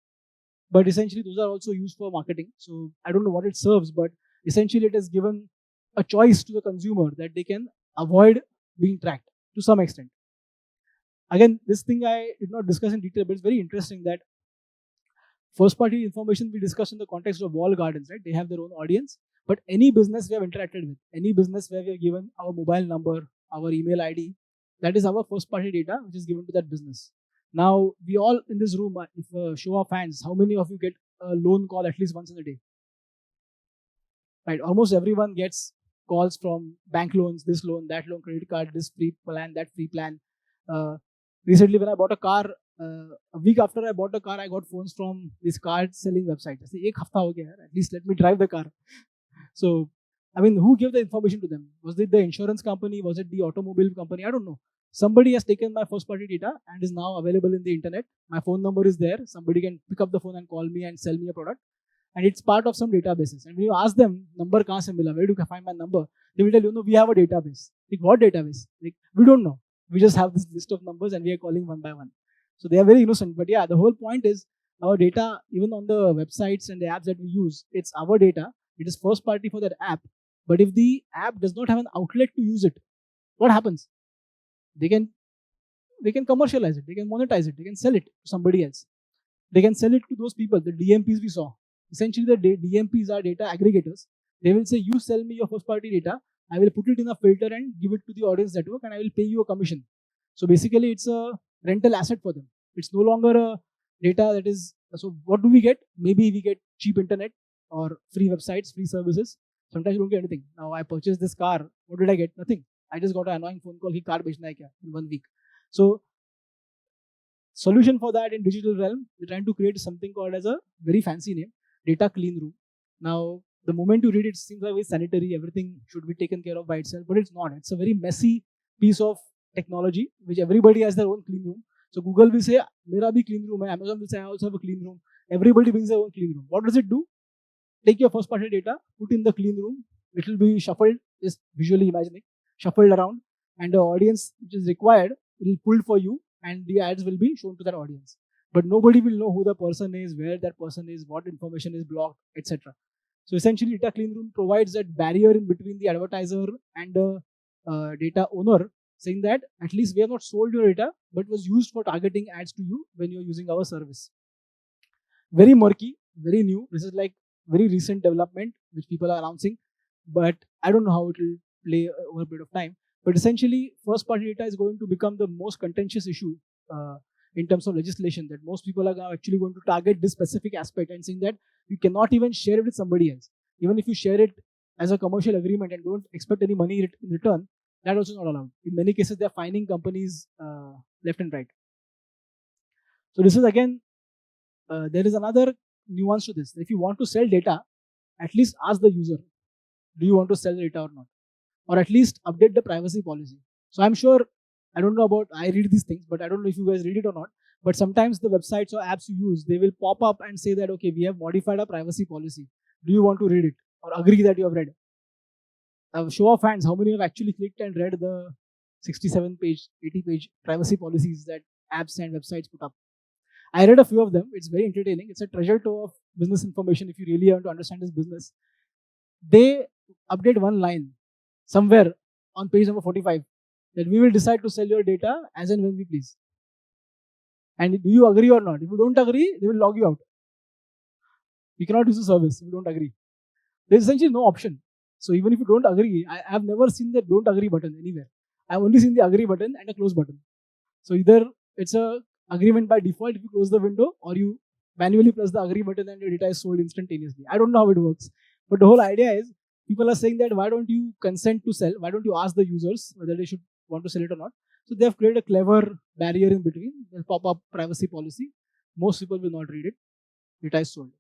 But essentially those are also used for marketing. So I don't know what it serves, but essentially it has given a choice to the consumer that they can avoid being tracked to some extent. Again, this thing I did not discuss in detail, but it's very interesting that first party information we discussed in the context of wall gardens, right? They have their own audience. But any business we have interacted with, any business where we have given our mobile number, our email ID, that is our first party data which is given to that business. Now, we all in this room, if show of hands, how many of you get a loan call at least once in a day. Right? Almost everyone gets calls from bank loans, this loan, that loan, credit card, this free plan, that free plan. Recently, when I bought a car, a week after I bought the car, I got phones from this car selling website. I say, "Ek hafta ho gaya, at least let me drive the car." So, I mean, who gave the information to them? Was it the insurance company? Was it the automobile company? I don't know. Somebody has taken my first party data and is now available in the internet. My phone number is there. Somebody can pick up the phone and call me and sell me a product. And it's part of some databases. And when you ask them, number kahan se mila? Where do you find my number? They will tell you, no, we have a database. Like, what database? Like, we don't know. We just have this list of numbers and we are calling one by one. So they are very innocent. But yeah, the whole point is our data, even on the websites and the apps that we use, it's our data. It is first party for that app. But if the app does not have an outlet to use it, what happens? They can commercialize it, they can monetize it, they can sell it to somebody else. They can sell it to those people, the DMPs we saw. Essentially, the DMPs are data aggregators. They will say, you sell me your first party data, I will put it in a filter and give it to the audience network and I will pay you a commission. So basically, it's a rental asset for them. It's no longer a data that is, so what do we get? Maybe we get cheap internet or free websites, free services. Sometimes you don't get anything. Now I purchased this car. What did I get? Nothing. I just got an annoying phone call. He car bechna hai kya in 1 week. So solution for that in digital realm, we're trying to create something called as a very fancy name, data clean room. Now the moment you read it, it seems like very sanitary. Everything should be taken care of by itself, but it's not. It's a very messy piece of technology which everybody has their own clean room. So Google will say, "Mera bhi clean room hai." Amazon will say, "I also have a clean room." Everybody brings their own clean room. What does it do? Take your first party data, put in the clean room. It will be shuffled, just visually imagining, shuffled around, and the audience which is required will pull for you, and the ads will be shown to that audience. But nobody will know who the person is, where that person is, what information is blocked, etc. So essentially, data clean room provides that barrier in between the advertiser and the data owner, saying that at least we have not sold your data, but was used for targeting ads to you when you're using our service. Very murky, very new. This is like very recent development which people are announcing, but I don't know how it will play over a period of time. But essentially, first party data is going to become the most contentious issue in terms of legislation, that most people are now actually going to target this specific aspect and saying that you cannot even share it with somebody else. Even if you share it as a commercial agreement and don't expect any money in return, that also is not allowed. In many cases, they're fining companies left and right. So this is again, there is another nuance to this. If you want to sell data, at least ask the user, do you want to sell data or not? Or at least update the privacy policy. So I'm sure, I don't know about, I read these things, but I don't know if you guys read it or not. But sometimes the websites or apps you use, they will pop up and say that, okay, we have modified our privacy policy. Do you want to read it or agree that you have read it? Show of hands, how many have actually clicked and read the 67-page, 80-page privacy policies that apps and websites put up? I read a few of them. It's very entertaining. It's a treasure trove of business information if you really want to understand this business. They update one line somewhere on page number 45 that we will decide to sell your data as and when we please. And do you agree or not? If you don't agree, they will log you out. You cannot use the service if you don't agree. There's essentially no option. So even if you don't agree, I have never seen the don't agree button anywhere. I've only seen the agree button and a close button. So either it's a agreement by default if you close the window, or you manually press the agree button and your data is sold instantaneously. I don't know how it works. But the whole idea is, people are saying that why don't you consent to sell? Why don't you ask the users whether they should want to sell it or not? So they have created a clever barrier in between. They'll pop up privacy policy. Most people will not read it. Data is sold.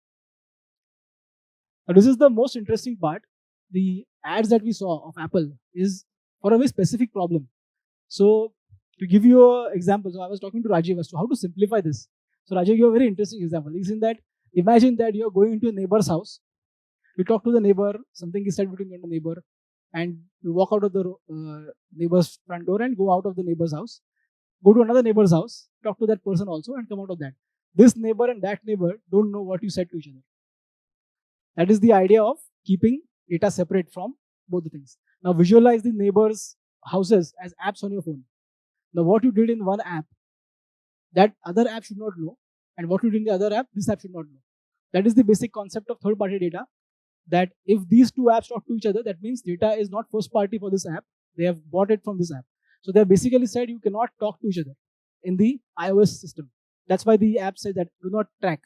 Now this is the most interesting part. The ads that we saw of Apple is for a very specific problem. So to give you an example, so I was talking to Rajiv as to how to simplify this. So Rajiv gave a very interesting example. He's in that, imagine that you're going into a neighbor's house. You talk to the neighbor, something is said between you and the neighbor, and you walk out of the neighbor's front door and go out of the neighbor's house. Go to another neighbor's house, talk to that person also, and come out of that. This neighbor and that neighbor don't know what you said to each other. That is the idea of keeping data separate from both the things. Now visualize the neighbors' houses as apps on your phone. Now what you did in one app, that other app should not know, and what you did in the other app, this app should not know. That is the basic concept of third-party data. That if these two apps talk to each other, that means data is not first party for this app. They have bought it from this app. So they have basically said you cannot talk to each other in the iOS system. That's why the app says that do not track.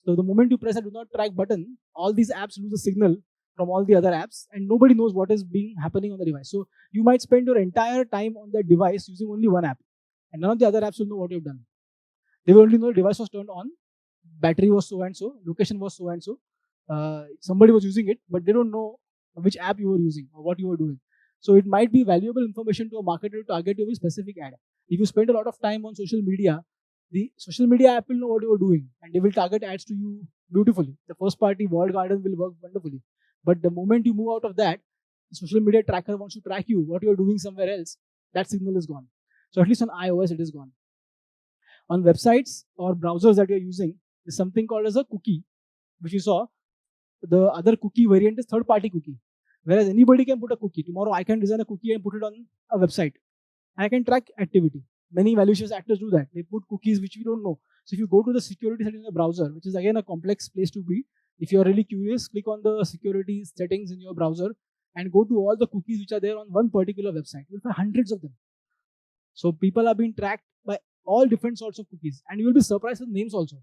So the moment you press a do not track button, all these apps lose the signal from all the other apps, and nobody knows what is being happening on the device. So you might spend your entire time on that device using only one app, and none of the other apps will know what you've done. They will only know the device was turned on, battery was so and so, location was so and so, somebody was using it, but they don't know which app you were using or what you were doing. So it might be valuable information to a marketer to target you with specific ad. If you spend a lot of time on social media, the social media app will know what you are doing and they will target ads to you beautifully. The first party walled garden will work wonderfully. But the moment you move out of that, the social media tracker wants to track you, what you are doing somewhere else, that signal is gone. So at least on iOS, it is gone. On websites or browsers that you're using, there's something called as a cookie, which you saw. The other cookie variant is third-party cookie. Whereas anybody can put a cookie. Tomorrow I can design a cookie and put it on a website. I can track activity. Many malicious actors do that. They put cookies which we don't know. So if you go to the security settings in the browser, which is again a complex place to be, if you are really curious, click on the security settings in your browser and go to all the cookies which are there on one particular website. You'll find hundreds of them. So people are being tracked by all different sorts of cookies, and you will be surprised with names also.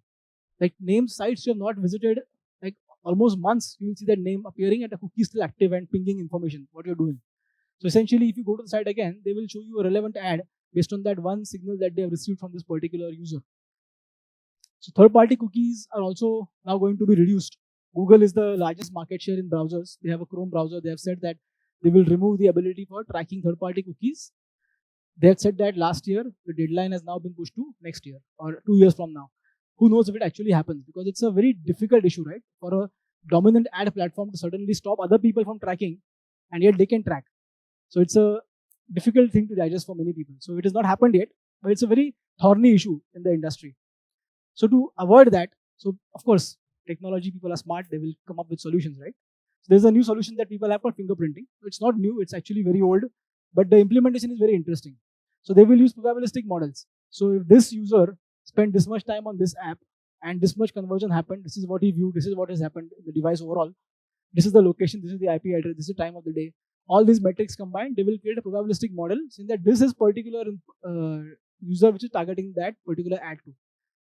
Like names sites you have not visited, like almost months, you will see that name appearing and the cookie is still active and pinging information what you're doing. So essentially, if you go to the site again, they will show you a relevant ad based on that one signal that they have received from this particular user. So third-party cookies are also now going to be reduced. Google is the largest market share in browsers. They have a Chrome browser. They have said that they will remove the ability for tracking third-party cookies. They had said that last year. The deadline has now been pushed to next year or 2 years from now. Who knows if it actually happens, because it's a very difficult issue, right? For a dominant ad platform to suddenly stop other people from tracking, and yet they can track. So it's a difficult thing to digest for many people. So it has not happened yet, but it's a very thorny issue in the industry. So to avoid that, so of course, technology people are smart, they will come up with solutions, right? So there's a new solution that people have for fingerprinting. It's not new, it's actually very old, but the implementation is very interesting. So they will use probabilistic models. So if this user spent this much time on this app and this much conversion happened, this is what he viewed, this is what has happened in the device overall, this is the location, this is the IP address, this is the time of the day. All these metrics combined, they will create a probabilistic model saying that this is particular user which is targeting that particular ad to.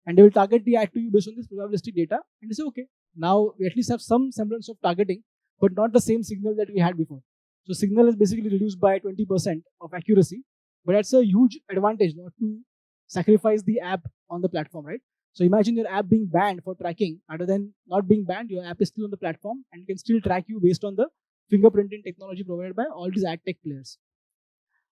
And they will target the ad to you based on this probabilistic data. And they say, okay, now we at least have some semblance of targeting, but not the same signal that we had before. So signal is basically reduced by 20% of accuracy, but that's a huge advantage not to sacrifice the app on the platform, right? So imagine your app being banned for tracking. Rather than not being banned, your app is still on the platform and can still track you based on the fingerprinting technology provided by all these ad tech players.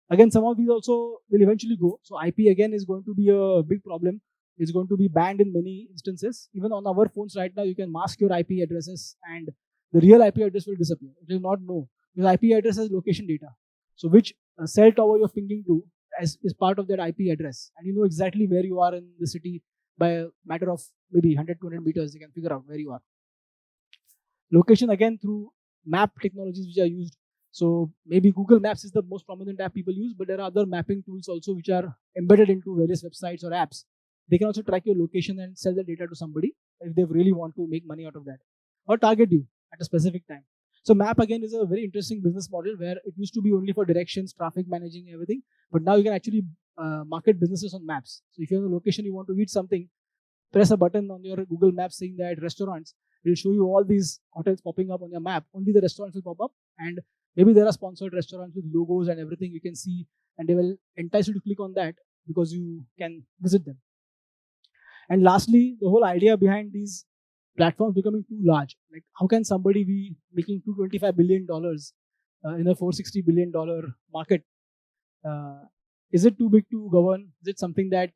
Again, some of these also will eventually go. So IP again is going to be a big problem. It's going to be banned in many instances. Even on our phones right now, you can mask your IP addresses and the real IP address will disappear. It will not know. Because IP address has location data. So which cell tower you're pinging to is part of that IP address. And you know exactly where you are in the city by a matter of maybe 100, 200 meters. You can figure out where you are. Location again through map technologies which are used. So maybe Google Maps is the most prominent app people use, but there are other mapping tools also which are embedded into various websites or apps. They can also track your location and sell the data to somebody if they really want to make money out of that, or target you at a specific time. So map again is a very interesting business model where it used to be only for directions, traffic managing, everything, but now you can actually market businesses on maps. So if you have a location, you want to eat something, press a button on your Google Maps saying that restaurants, it will show you all these hotels popping up on your map. Only the restaurants will pop up, and maybe there are sponsored restaurants with logos and everything you can see, and they will entice you to click on that because you can visit them. And lastly, the whole idea behind these platforms becoming too large. Like, how can somebody be making $225 billion in a $460 billion market? Is it too big to govern? Is it something that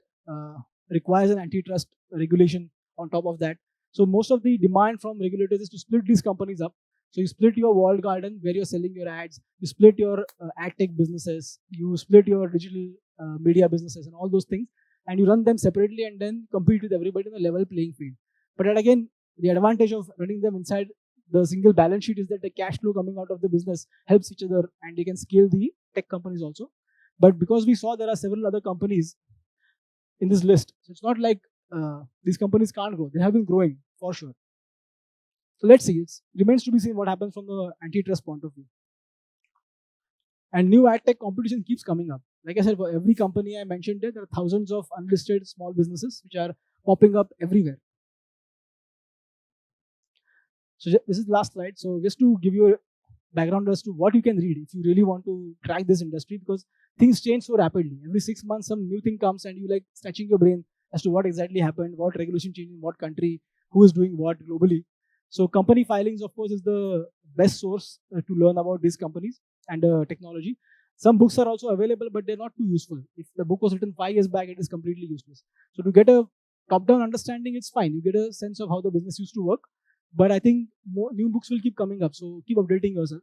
requires an antitrust regulation on top of that? So most of the demand from regulators is to split these companies up. So you split your walled garden where you're selling your ads, you split your ad tech businesses, you split your digital media businesses and all those things, and you run them separately and then compete with everybody in a level playing field. But then again, the advantage of running them inside the single balance sheet is that the cash flow coming out of the business helps each other and they can scale the tech companies also. But because we saw there are several other companies in this list, so it's not like these companies can't grow. They have been growing for sure. So let's see. It remains to be seen what happens from the antitrust point of view. And new ad tech competition keeps coming up. Like I said, for every company I mentioned there are thousands of unlisted small businesses which are popping up everywhere. So this is the last slide. So just to give you a background as to what you can read if you really want to crack this industry, because things change so rapidly. Every 6 months, some new thing comes, and you like scratching your brain as to what exactly happened, what regulation changed in what country, who is doing what globally. So company filings, of course, is the best source to learn about these companies and technology. Some books are also available, but they're not too useful. If the book was written 5 years back, it is completely useless. So to get a top-down understanding, it's fine. You get a sense of how the business used to work. But I think more new books will keep coming up. So keep updating yourself.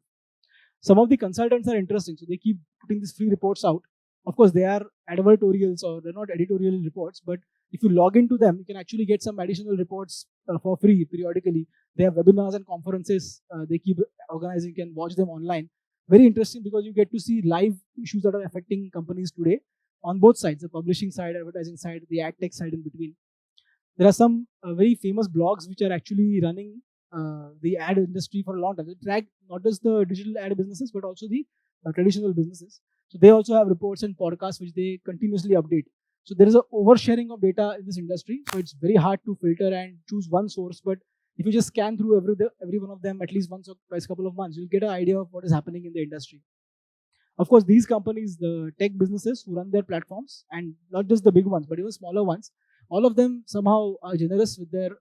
Some of the consultants are interesting. So they keep putting these free reports out. Of course, they are advertorials or they're not editorial reports, but if you log into them, you can actually get some additional reports for free periodically. They have webinars and conferences they keep organizing. You can watch them online. Very interesting because you get to see live issues that are affecting companies today on both sides, the publishing side, advertising side, the ad tech side in between. There are some very famous blogs which are actually running the ad industry for a long time. They track not just the digital ad businesses, but also the traditional businesses. So they also have reports and podcasts which they continuously update. So there is a oversharing of data in this industry. So it's very hard to filter and choose one source. But if you just scan through every one of them at least once or twice, couple of months, you'll get an idea of what is happening in the industry. Of course, these companies, the tech businesses who run their platforms, and not just the big ones, but even smaller ones, all of them somehow are generous with their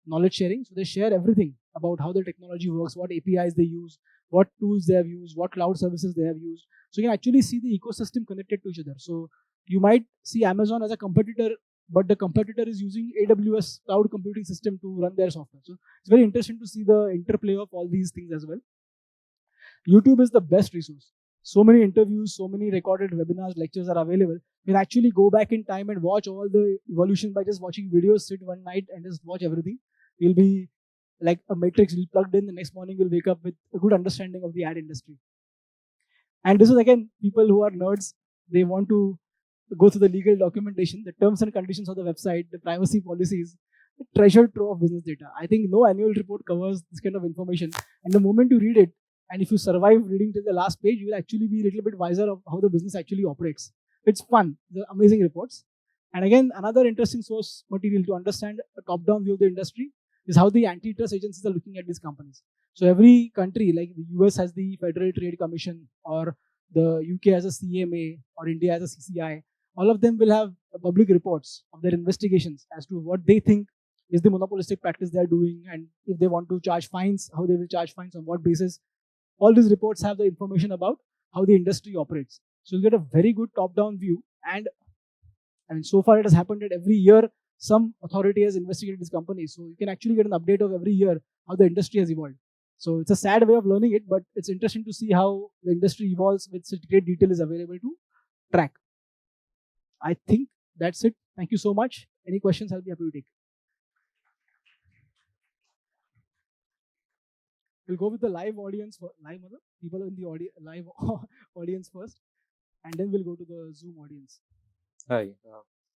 knowledge sharing. So they share everything about how the technology works, what APIs they use, what tools they have used, what cloud services they have used. So you can actually see the ecosystem connected to each other. So you might see Amazon as a competitor, but the competitor is using AWS cloud computing system to run their software. So it's very interesting to see the interplay of all these things as well. YouTube is the best resource. So many interviews, so many recorded webinars, lectures are available. You can actually go back in time and watch all the evolution by just watching videos, sit one night and just watch everything. You'll be like a matrix, you'll plugged in, the next morning you'll wake up with a good understanding of the ad industry. And this is again, people who are nerds, they want to go through the legal documentation, the terms and conditions of the website, the privacy policies, the treasure trove of business data. I think no annual report covers this kind of information. And the moment you read it, and if you survive reading till the last page, you will actually be a little bit wiser of how the business actually operates. It's fun. The amazing reports. And again, another interesting source material to understand a top-down view of the industry is how the antitrust agencies are looking at these companies. So every country, like the US has the Federal Trade Commission, or the UK has a CMA, or India has a CCI. All of them will have public reports of their investigations as to what they think is the monopolistic practice they are doing, and if they want to charge fines, how they will charge fines, on what basis. All these reports have the information about how the industry operates. So you get a very good top-down view. And I mean, so far it has happened that every year some authority has investigated these companies. So you can actually get an update of every year how the industry has evolved. So it's a sad way of learning it, but it's interesting to see how the industry evolves with such great detail is available to track. I think that's it. Thank you so much. Any questions, I'll be happy to take. We'll go with the live audience for live people in the live audience first, and then we'll go to the Zoom audience. Hi,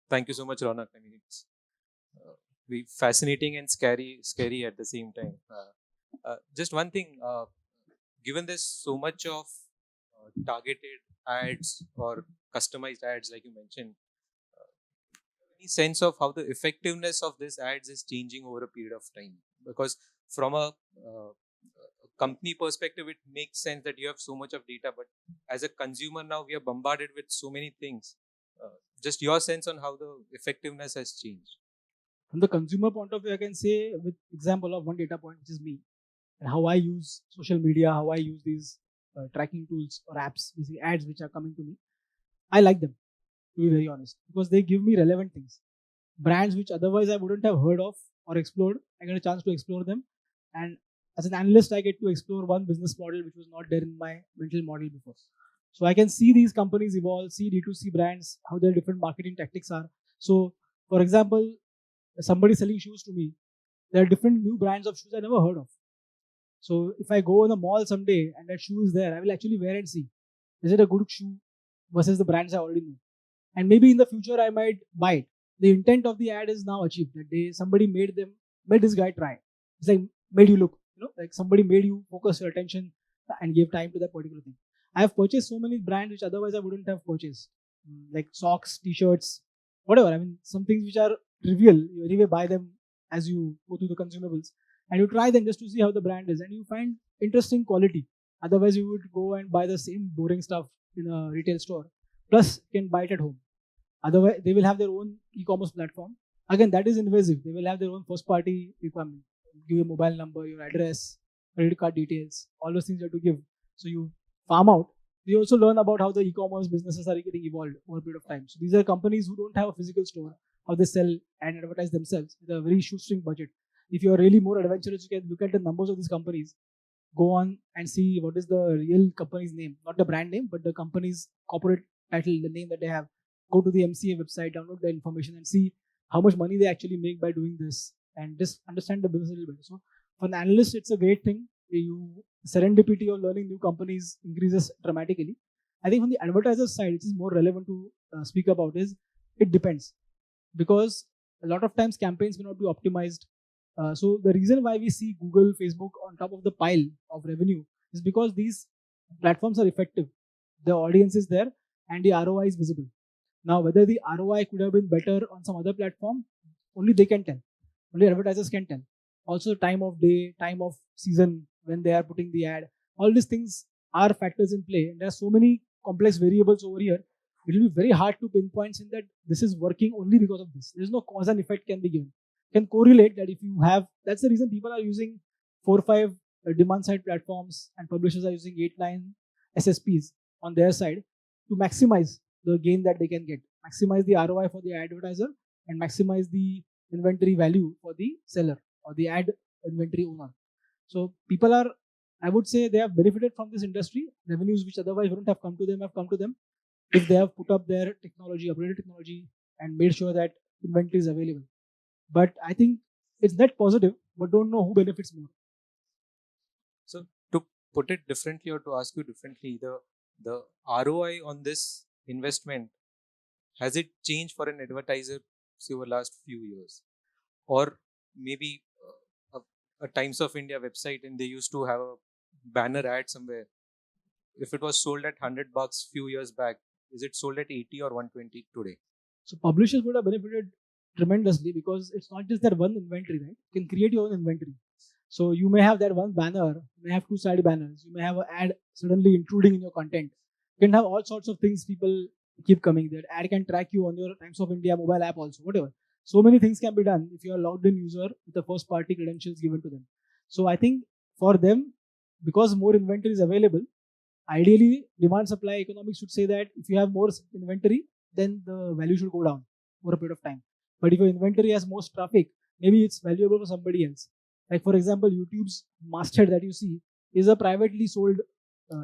thank you so much, Raunak. I mean, it's fascinating and scary at the same time. Just one thing, given there's so much of targeted ads or customized ads, like you mentioned, any sense of how the effectiveness of these ads is changing over a period of time? Because from a company perspective, it makes sense that you have so much of data, but as a consumer now, we are bombarded with so many things. Just your sense on how the effectiveness has changed. From the consumer point of view, I can say with example of one data point, which is me, and how I use social media, how I use these tracking tools or apps, these ads which are coming to me. I like them, to be very honest, because they give me relevant things. Brands which otherwise I wouldn't have heard of or explored, I get a chance to explore them. And as an analyst, I get to explore one business model which was not there in my mental model before. So I can see these companies evolve, see D2C brands, how their different marketing tactics are. So, for example, somebody selling shoes to me, there are different new brands of shoes I never heard of. So if I go in a mall someday and that shoe is there, I will actually wear and see, is it a good shoe versus the brands I already know. And maybe in the future I might buy it. The intent of the ad is now achieved. That somebody made this guy try. It's like made you look, like somebody made you focus your attention and give time to that particular thing. I have purchased so many brands which otherwise I wouldn't have purchased, like socks, t-shirts, whatever. I mean, some things which are trivial, you anyway buy them as you go through the consumables. and you try them just to see how the brand is, and you find interesting quality. Otherwise, you would go and buy the same boring stuff in a retail store. Plus, you can buy it at home. Otherwise, they will have their own e-commerce platform. Again, that is invasive. They will have their own first-party requirement. Give your mobile number, your address, credit card details, all those things you have to give. So you farm out. We also learn about how the e-commerce businesses are getting evolved over a period of time. So these are companies who don't have a physical store, how they sell and advertise themselves with a very shoestring budget. If you are really more adventurous, you can look at the numbers of these companies, go on and see what is the real company's name, not the brand name, but the company's corporate title, the name that they have. Go to the MCA website, download the information, and see how much money they actually make by doing this, and just understand the business a little bit. So for an analyst, it's a great thing. You serendipity of learning new companies increases dramatically. I think from the advertiser side, which is more relevant to speak about, is it depends, because a lot of times campaigns may not be optimized. So the reason why we see Google, Facebook on top of the pile of revenue is because these platforms are effective. The audience is there and the ROI is visible. Now, whether the ROI could have been better on some other platform, only they can tell. Only advertisers can tell. Also, time of day, time of season when they are putting the ad. All these things are factors in play. And there are so many complex variables over here. It will be very hard to pinpoint in that this is working only because of this. There is no cause and effect can be given. Can correlate that if you have, that's the reason people are using 4 or 5 demand side platforms, and publishers are using 8, 9 SSPs on their side to maximize the gain that they can get, maximize the ROI for the advertiser, and maximize the inventory value for the seller or the ad inventory owner. So people are, I would say, they have benefited from this industry. Revenues which otherwise wouldn't have come to them have come to them if they have put up their technology, upgraded technology, and made sure that inventory is available. But I think it's net positive, but don't know who benefits more. So to put it differently, or to ask you differently, the ROI on this investment, has it changed for an advertiser, say, over last few years? Or maybe a Times of India website, and they used to have a banner ad somewhere. If it was sold at $100 few years back, is it sold at 80 or 120 today? So publishers would have benefited tremendously, because it's not just that one inventory, right? You can create your own inventory. So you may have that one banner, you may have 2 side banners, you may have an ad suddenly intruding in your content. You can have all sorts of things. People keep coming. That ad can track you on your Times of India mobile app also, whatever. So many things can be done if you are logged in user with the first party credentials given to them. So I think for them, because more inventory is available, ideally demand supply economics should say that if you have more inventory, then the value should go down over a period of time. But if your inventory has most traffic, maybe it's valuable for somebody else. Like for example, YouTube's masthead that you see is a privately sold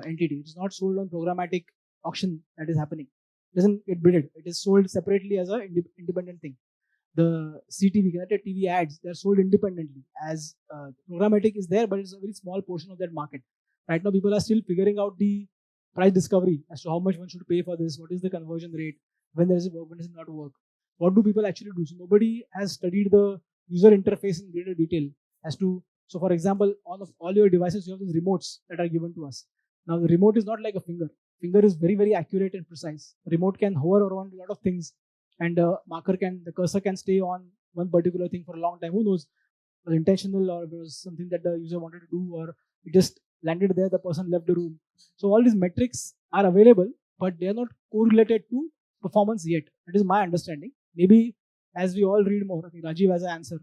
entity. It's not sold on programmatic auction that is happening. It doesn't get bidded. It is sold separately as an independent thing. The CTV, connected TV ads, they're sold independently. As programmatic is there, but it's a very small portion of that market. Right now, people are still figuring out the price discovery as to how much one should pay for this, what is the conversion rate, when there is a work, when does it not work. What do people actually do? So nobody has studied the user interface in greater detail as to, so for example, all your devices, you have these remotes that are given to us. Now the remote is not like a finger. Finger is very, very accurate and precise. The remote can hover around a lot of things, and the cursor can stay on one particular thing for a long time. Who knows? It was intentional, or it was something that the user wanted to do, or it just landed there, the person left the room. So all these metrics are available, but they are not correlated to performance yet. That is my understanding. Maybe as we all read more, I think Rajiv has an answer.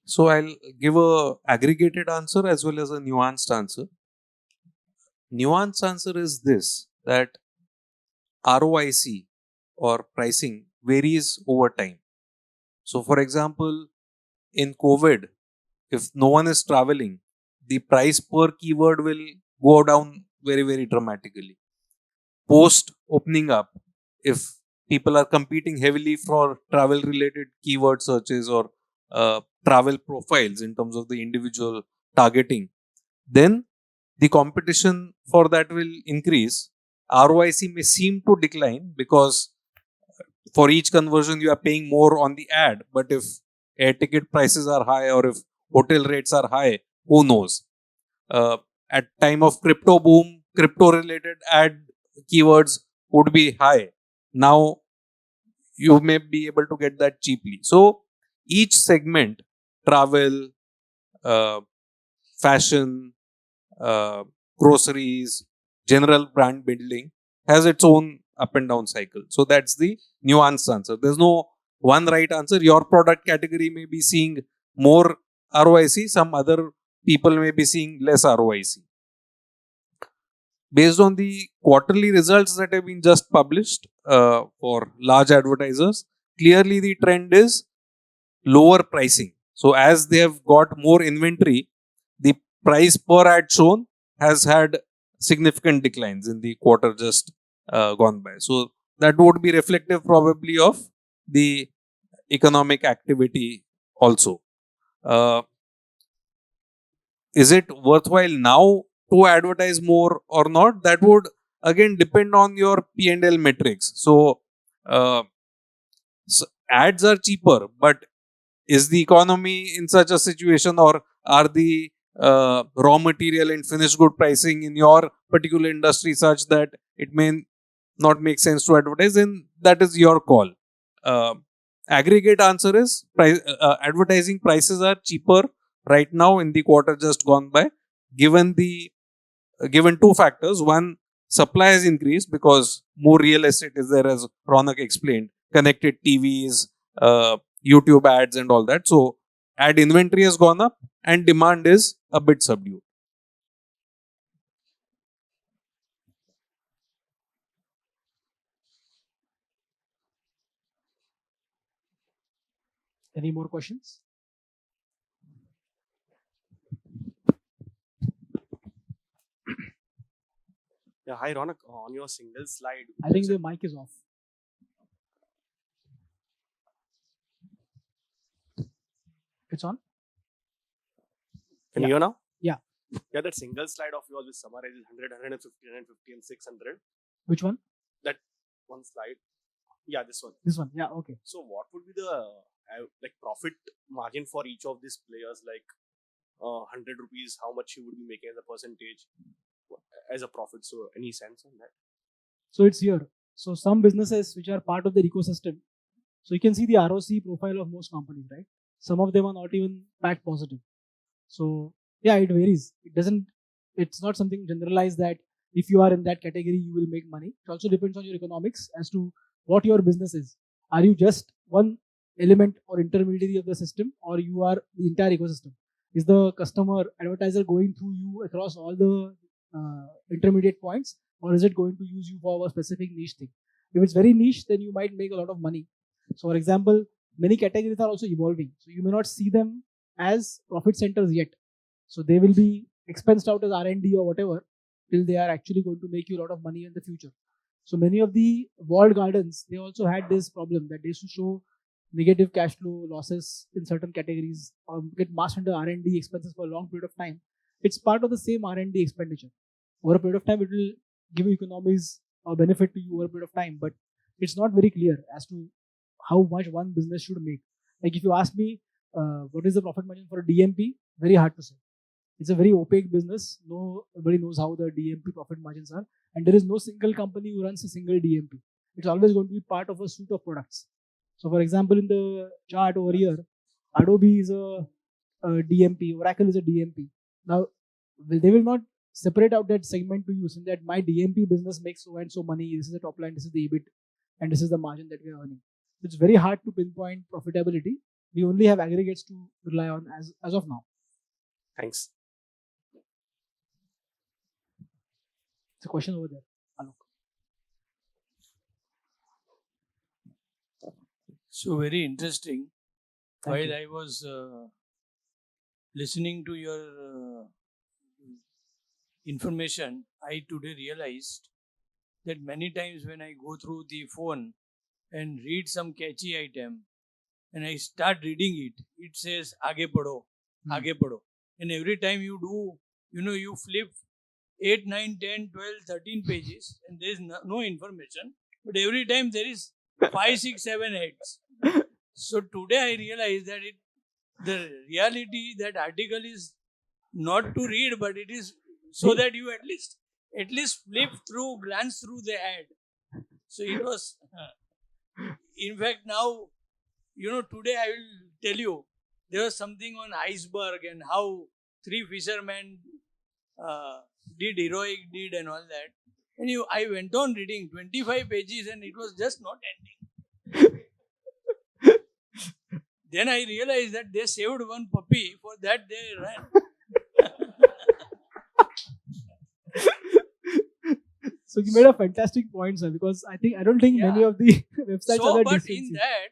So I'll give a aggregated answer as well as a nuanced answer. Nuanced answer is this, that ROIC or pricing varies over time. So for example, in COVID, if no one is traveling, the price per keyword will go down very, very dramatically. Post opening up, if people are competing heavily for travel related keyword searches or travel profiles in terms of the individual targeting, then the competition for that will increase. ROIC may seem to decline because for each conversion you are paying more on the ad, but if air ticket prices are high or if hotel rates are high, who knows? At time of crypto boom, crypto related ad keywords would be high. now you may be able to get that cheaply. So each segment, travel, fashion, uh, groceries, general brand building, has its own up and down cycle. So that's the nuanced answer. There's no one right answer. Your product category may be seeing more ROIC, some other people may be seeing less ROIC. Based on the quarterly results that have been just published for large advertisers, clearly the trend is lower pricing. So as they have got more inventory, the price per ad shown has had significant declines in the quarter just gone by. So that would be reflective probably of the economic activity also. Is it worthwhile now to advertise more or not? That would again depend on your P&L metrics. So, ads are cheaper, but is the economy in such a situation, or are the raw material and finished good pricing in your particular industry such that it may not make sense to advertise? And that is your call. Uh, Aggregate answer is advertising prices are cheaper right now in the quarter just gone by, given the given two factors. One, supply has increased because more real estate is there, as Raunak explained, connected TVs, YouTube ads, and all that. So, ad inventory has gone up and demand is a bit subdued. Any more questions? Yeah, hi Ronak. On your single slide, I think the mic is off. It's on? can you hear now? Yeah. Yeah, that single slide of yours which summarizes 100, 150, 150, and 600. Which one? That one slide. Yeah, this one. This one. Yeah, okay. So, what would be the like profit margin for each of these players? Like 100 rupees, how much you would be making as a percentage as a profit? So, any sense on that? So it's here. So some businesses which are part of the ecosystem. So you can see the ROC profile of most companies, right? Some of them are not even PAT positive. So yeah, it varies. It's not something generalized that if you are in that category, you will make money. It also depends on your economics as to what your business is. Are you just one element or intermediary of the system, or you are the entire ecosystem? Is the customer advertiser going through you across all the intermediate points, or is it going to use you for a specific niche thing? If it's very niche, then you might make a lot of money. So, for example, many categories are also evolving. So you may not see them as profit centers yet. So they will be expensed out as R&D or whatever till they are actually going to make you a lot of money in the future. So many of the walled gardens, they also had this problem that they used to show negative cash flow losses in certain categories or get masked under R&D expenses for a long period of time. It's part of the same R&D expenditure. Over a period of time, it will give you economies or benefit to you over a period of time, but it's not very clear as to how much one business should make. Like if you ask me, what is the profit margin for a DMP? Very hard to say. It's a very opaque business. Nobody knows how the DMP profit margins are, and there is no single company who runs a single DMP. It's always going to be part of a suite of products. So, for example, in the chart over here, Adobe is a DMP, Oracle is a DMP. Now, they will not separate out that segment to you, saying that my DMP business makes so and so money. This is the top line, this is the EBIT, and this is the margin that we are earning. It's very hard to pinpoint profitability. We only have aggregates to rely on as of now. Thanks. It's a question over there. Alok. So very interesting. Thank While you. I was listening to your information, I today realized that many times when I go through the phone and read some catchy item and I start reading it, it says aage padho, aage padho. And every time you do, you flip 8, 9, 10, 12, 13 pages and there is no information. But every time there is 5, 6, 7 heads. So today I realized that the reality, that article is not to read, but it is so that you at least flip through, glance through the ad. So it was, in fact, now, today I will tell you, there was something on iceberg and how 3 fishermen did heroic deed and all that. And I went on reading 25 pages and it was just not ending. Then I realized that they saved one puppy, for that they ran. So you made a fantastic point, sir, because I don't think many Yeah. of the websites are So, that but in distancing. that,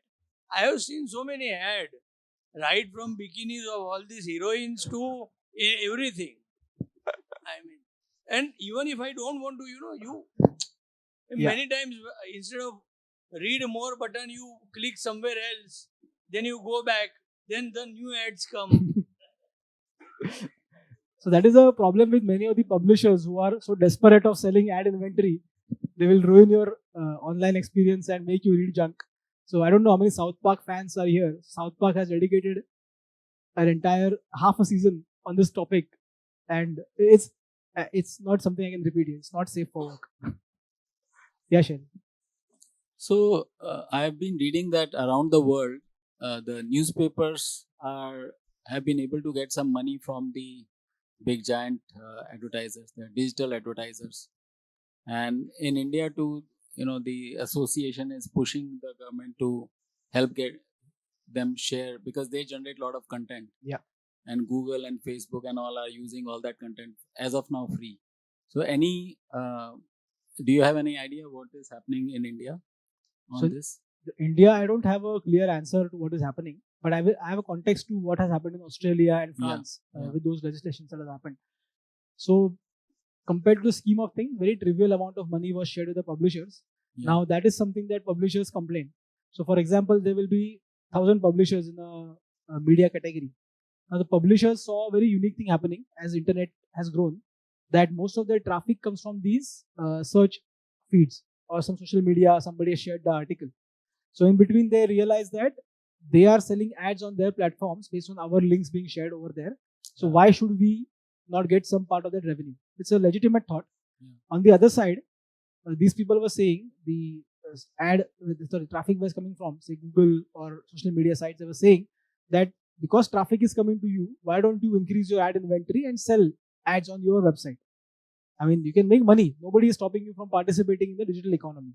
I have seen so many ads, right from bikinis of all these heroines to everything. I mean, and even if I don't want to, Yeah. many times instead of read more button, you click somewhere else, then you go back, then the new ads come. So that is a problem with many of the publishers who are so desperate of selling ad inventory. They will ruin your online experience and make you read junk. So I don't know how many South Park fans are here. South Park has dedicated an entire half a season on this topic, and it's not something I can repeat. It's not safe for work. Yeah, Shane. So I have been reading that around the world, the newspapers have been able to get some money from the big giant advertisers, the digital advertisers, and in India too, the association is pushing the government to help get them share because they generate a lot of content. Yeah. And Google and Facebook and all are using all that content as of now free. So do you have any idea what is happening in India on So- this? India, I don't have a clear answer to what is happening, but I have a context to what has happened in Australia and Yeah, France yeah. with those legislations that have happened. So, compared to the scheme of things, very trivial amount of money was shared with the publishers. Yeah. Now, that is something that publishers complain. So, for example, there will be 1,000 publishers in a media category. Now, the publishers saw a very unique thing happening as internet has grown, that most of their traffic comes from these search feeds or some social media. Somebody has shared the article. So in between, they realize that they are selling ads on their platforms based on our links being shared over there. So why should we not get some part of that revenue? It's a legitimate thought. Yeah. On the other side, these people were saying the traffic was coming from say Google or social media sites. They were saying that because traffic is coming to you, why don't you increase your ad inventory and sell ads on your website? I mean, you can make money. Nobody is stopping you from participating in the digital economy.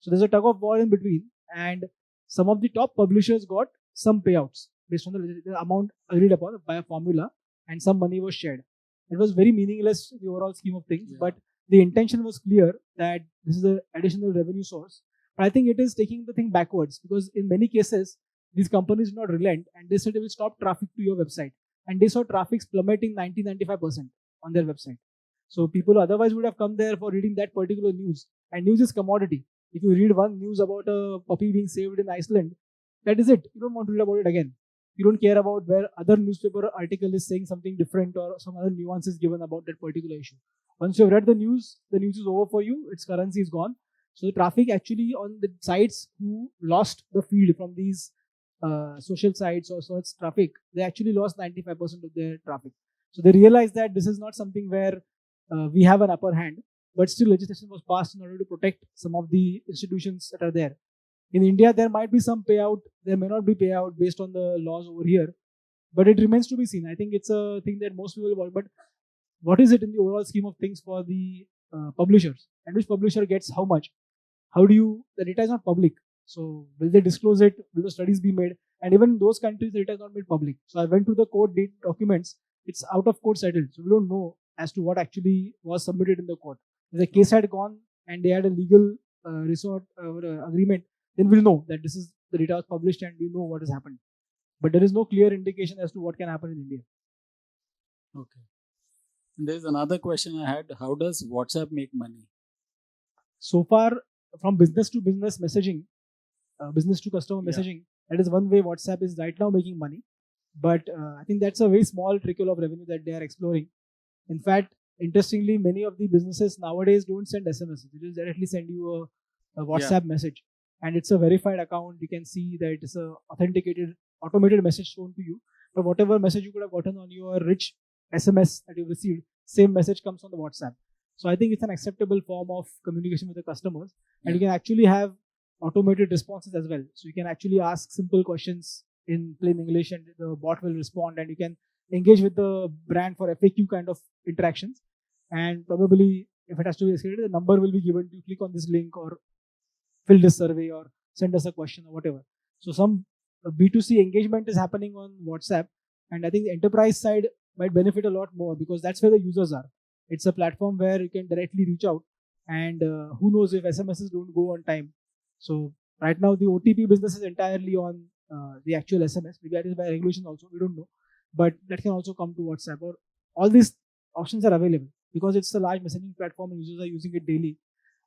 So there's a tug of war in between, and some of the top publishers got some payouts based on the amount agreed upon by a formula, and some money was shared. It was very meaningless in the overall scheme of things, Yeah. but the intention was clear that this is an additional revenue source. But I think it is taking the thing backwards because in many cases, these companies did not relent and they said they will stop traffic to your website. And they saw traffic plummeting 90-95% on their website. So people otherwise would have come there for reading that particular news. And news is commodity. If you read one news about a puppy being saved in Iceland, that is it. You don't want to read about it again. You don't care about where other newspaper article is saying something different or some other nuances given about that particular issue. Once you've read the news is over for you. Its currency is gone. So the traffic actually on the sites who lost the feed from these social sites or search traffic, they actually lost 95% of their traffic. So they realized that this is not something where we have an upper hand, but still legislation was passed in order to protect some of the institutions that are there. In India, there might be some payout, there may not be payout based on the laws over here, but it remains to be seen. I think it's a thing that most people want, but what is it in the overall scheme of things for the publishers? And which publisher gets how much? How do you, the data is not public. So will they disclose it? Will the studies be made? And even in those countries, the data is not made public. So I went to the court documents. It's out of court settled. So we don't know as to what actually was submitted in the court. If the case had gone and they had a legal agreement, then we'll know that this is the data was published and we know what has happened. But there is no clear indication as to what can happen in India. Okay. And there's another question I had. How does WhatsApp make money? So far, from business to business messaging, business to customer Yeah. messaging, that is one way WhatsApp is right now making money. But I think that's a very small trickle of revenue that they are exploring. In fact, interestingly, many of the businesses nowadays don't send SMS. They just directly send you a WhatsApp message. And it's a verified account. You can see that it's a authenticated, automated message shown to you. But whatever message you could have gotten on your rich SMS that you've received, same message comes on the WhatsApp. So I think it's an acceptable form of communication with the customers, and you can actually have automated responses as well. So you can actually ask simple questions in plain English, and the bot will respond, and you can engage with the brand for FAQ kind of interactions. And probably, if it has to be escalated, the number will be given to click on this link or fill this survey or send us a question or whatever. So some B2C engagement is happening on WhatsApp, and I think the enterprise side might benefit a lot more because that's where the users are. It's a platform where you can directly reach out, and who knows if SMSs don't go on time. So right now the OTP business is entirely on the actual SMS. Maybe that is by regulation also, we don't know, but that can also come to WhatsApp, or all these options are available because it's a large messaging platform and users are using it daily.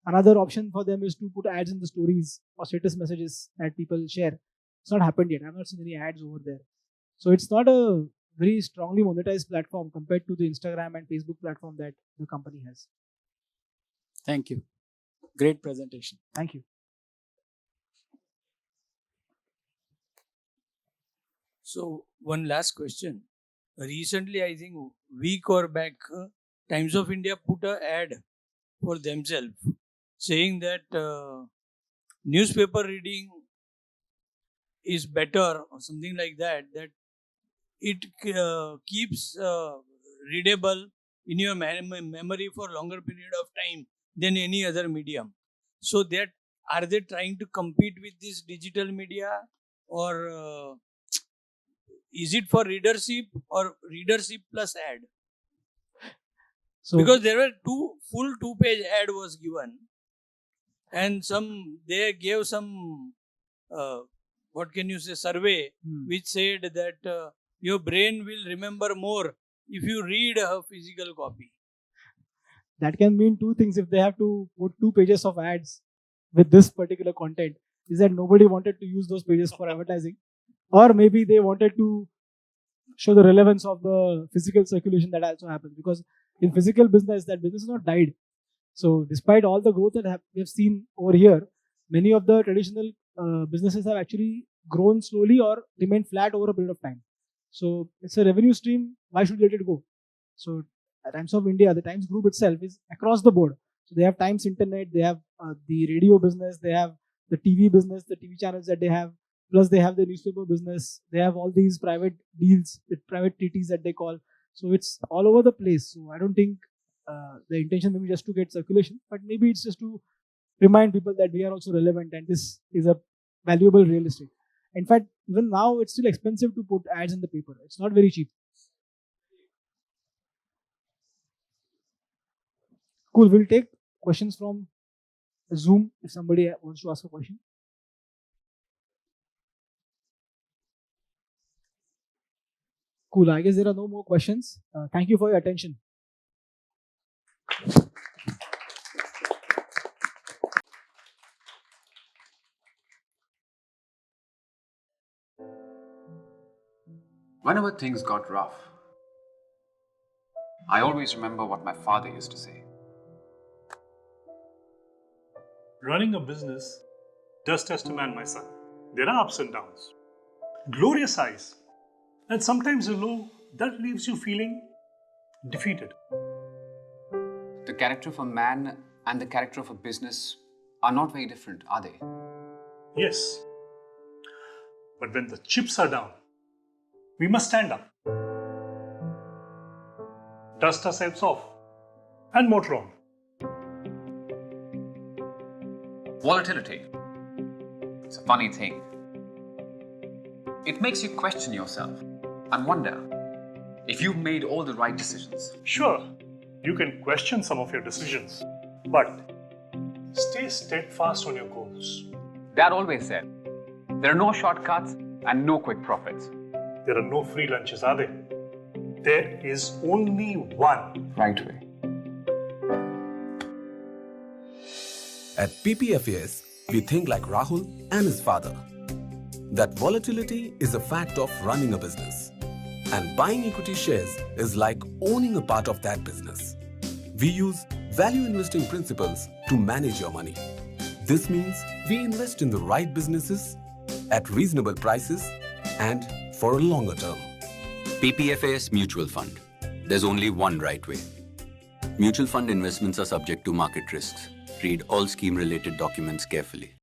Another option for them is to put ads in the stories or status messages that people share. It's not happened yet. I've not seen any ads over there. So it's not a very strongly monetized platform compared to the Instagram and Facebook platform that the company has. Thank you. Great presentation. Thank you. So one last question. Recently, I think week or back, Times of India put a ad for themselves saying that newspaper reading is better or something like that. That it keeps readable in your memory for longer period of time than any other medium. So that are they trying to compete with this digital media, or is it for readership or readership plus ad? So Because there were full 2-page ad was given, and they gave some what can you say, survey which said that your brain will remember more if you read a physical copy. that can mean two things. If they have to put 2 pages of ads with this particular content, is that nobody wanted to use those pages for advertising, or maybe they wanted to show the relevance of the physical circulation that also happens, because in physical business, that business is not died. So despite all the growth that we have seen over here, many of the traditional businesses have actually grown slowly or remained flat over a period of time. So it's a revenue stream. Why should we let it go? So at Times of India, the Times Group itself is across the board. So they have Times Internet, they have the radio business, they have the TV business, the TV channels that they have, plus they have the newspaper business, they have all these private deals with private TTs that they call. So it's all over the place. So I don't think the intention may be just to get circulation, but maybe it's just to remind people that we are also relevant and this is a valuable real estate. In fact, even now it's still expensive to put ads in the paper. It's not very cheap. Cool. We'll take questions from Zoom if somebody wants to ask a question. Cool. I guess there are no more questions. Thank you for your attention. Whenever things got rough, I always remember what my father used to say. Running a business does test a man, my son. There are ups and downs, glorious highs, and sometimes a low that leaves you feeling defeated. The character of a man and the character of a business are not very different, are they? Yes. But when the chips are down, we must stand up, dust ourselves off, and motor on. Volatility. It's a funny thing. It makes you question yourself and wonder if you've made all the right decisions. Sure, you can question some of your decisions, but stay steadfast on your goals. Dad always said, there are no shortcuts and no quick profits. There are no free lunches, are there? There is only one right way. At PPFAS, we think like Rahul and his father. That volatility is a fact of running a business. And buying equity shares is like owning a part of that business. We use value investing principles to manage your money. This means we invest in the right businesses at reasonable prices and for a longer term. PPFAS Mutual Fund. There's only one right way. Mutual fund investments are subject to market risks. Read all scheme-related documents carefully.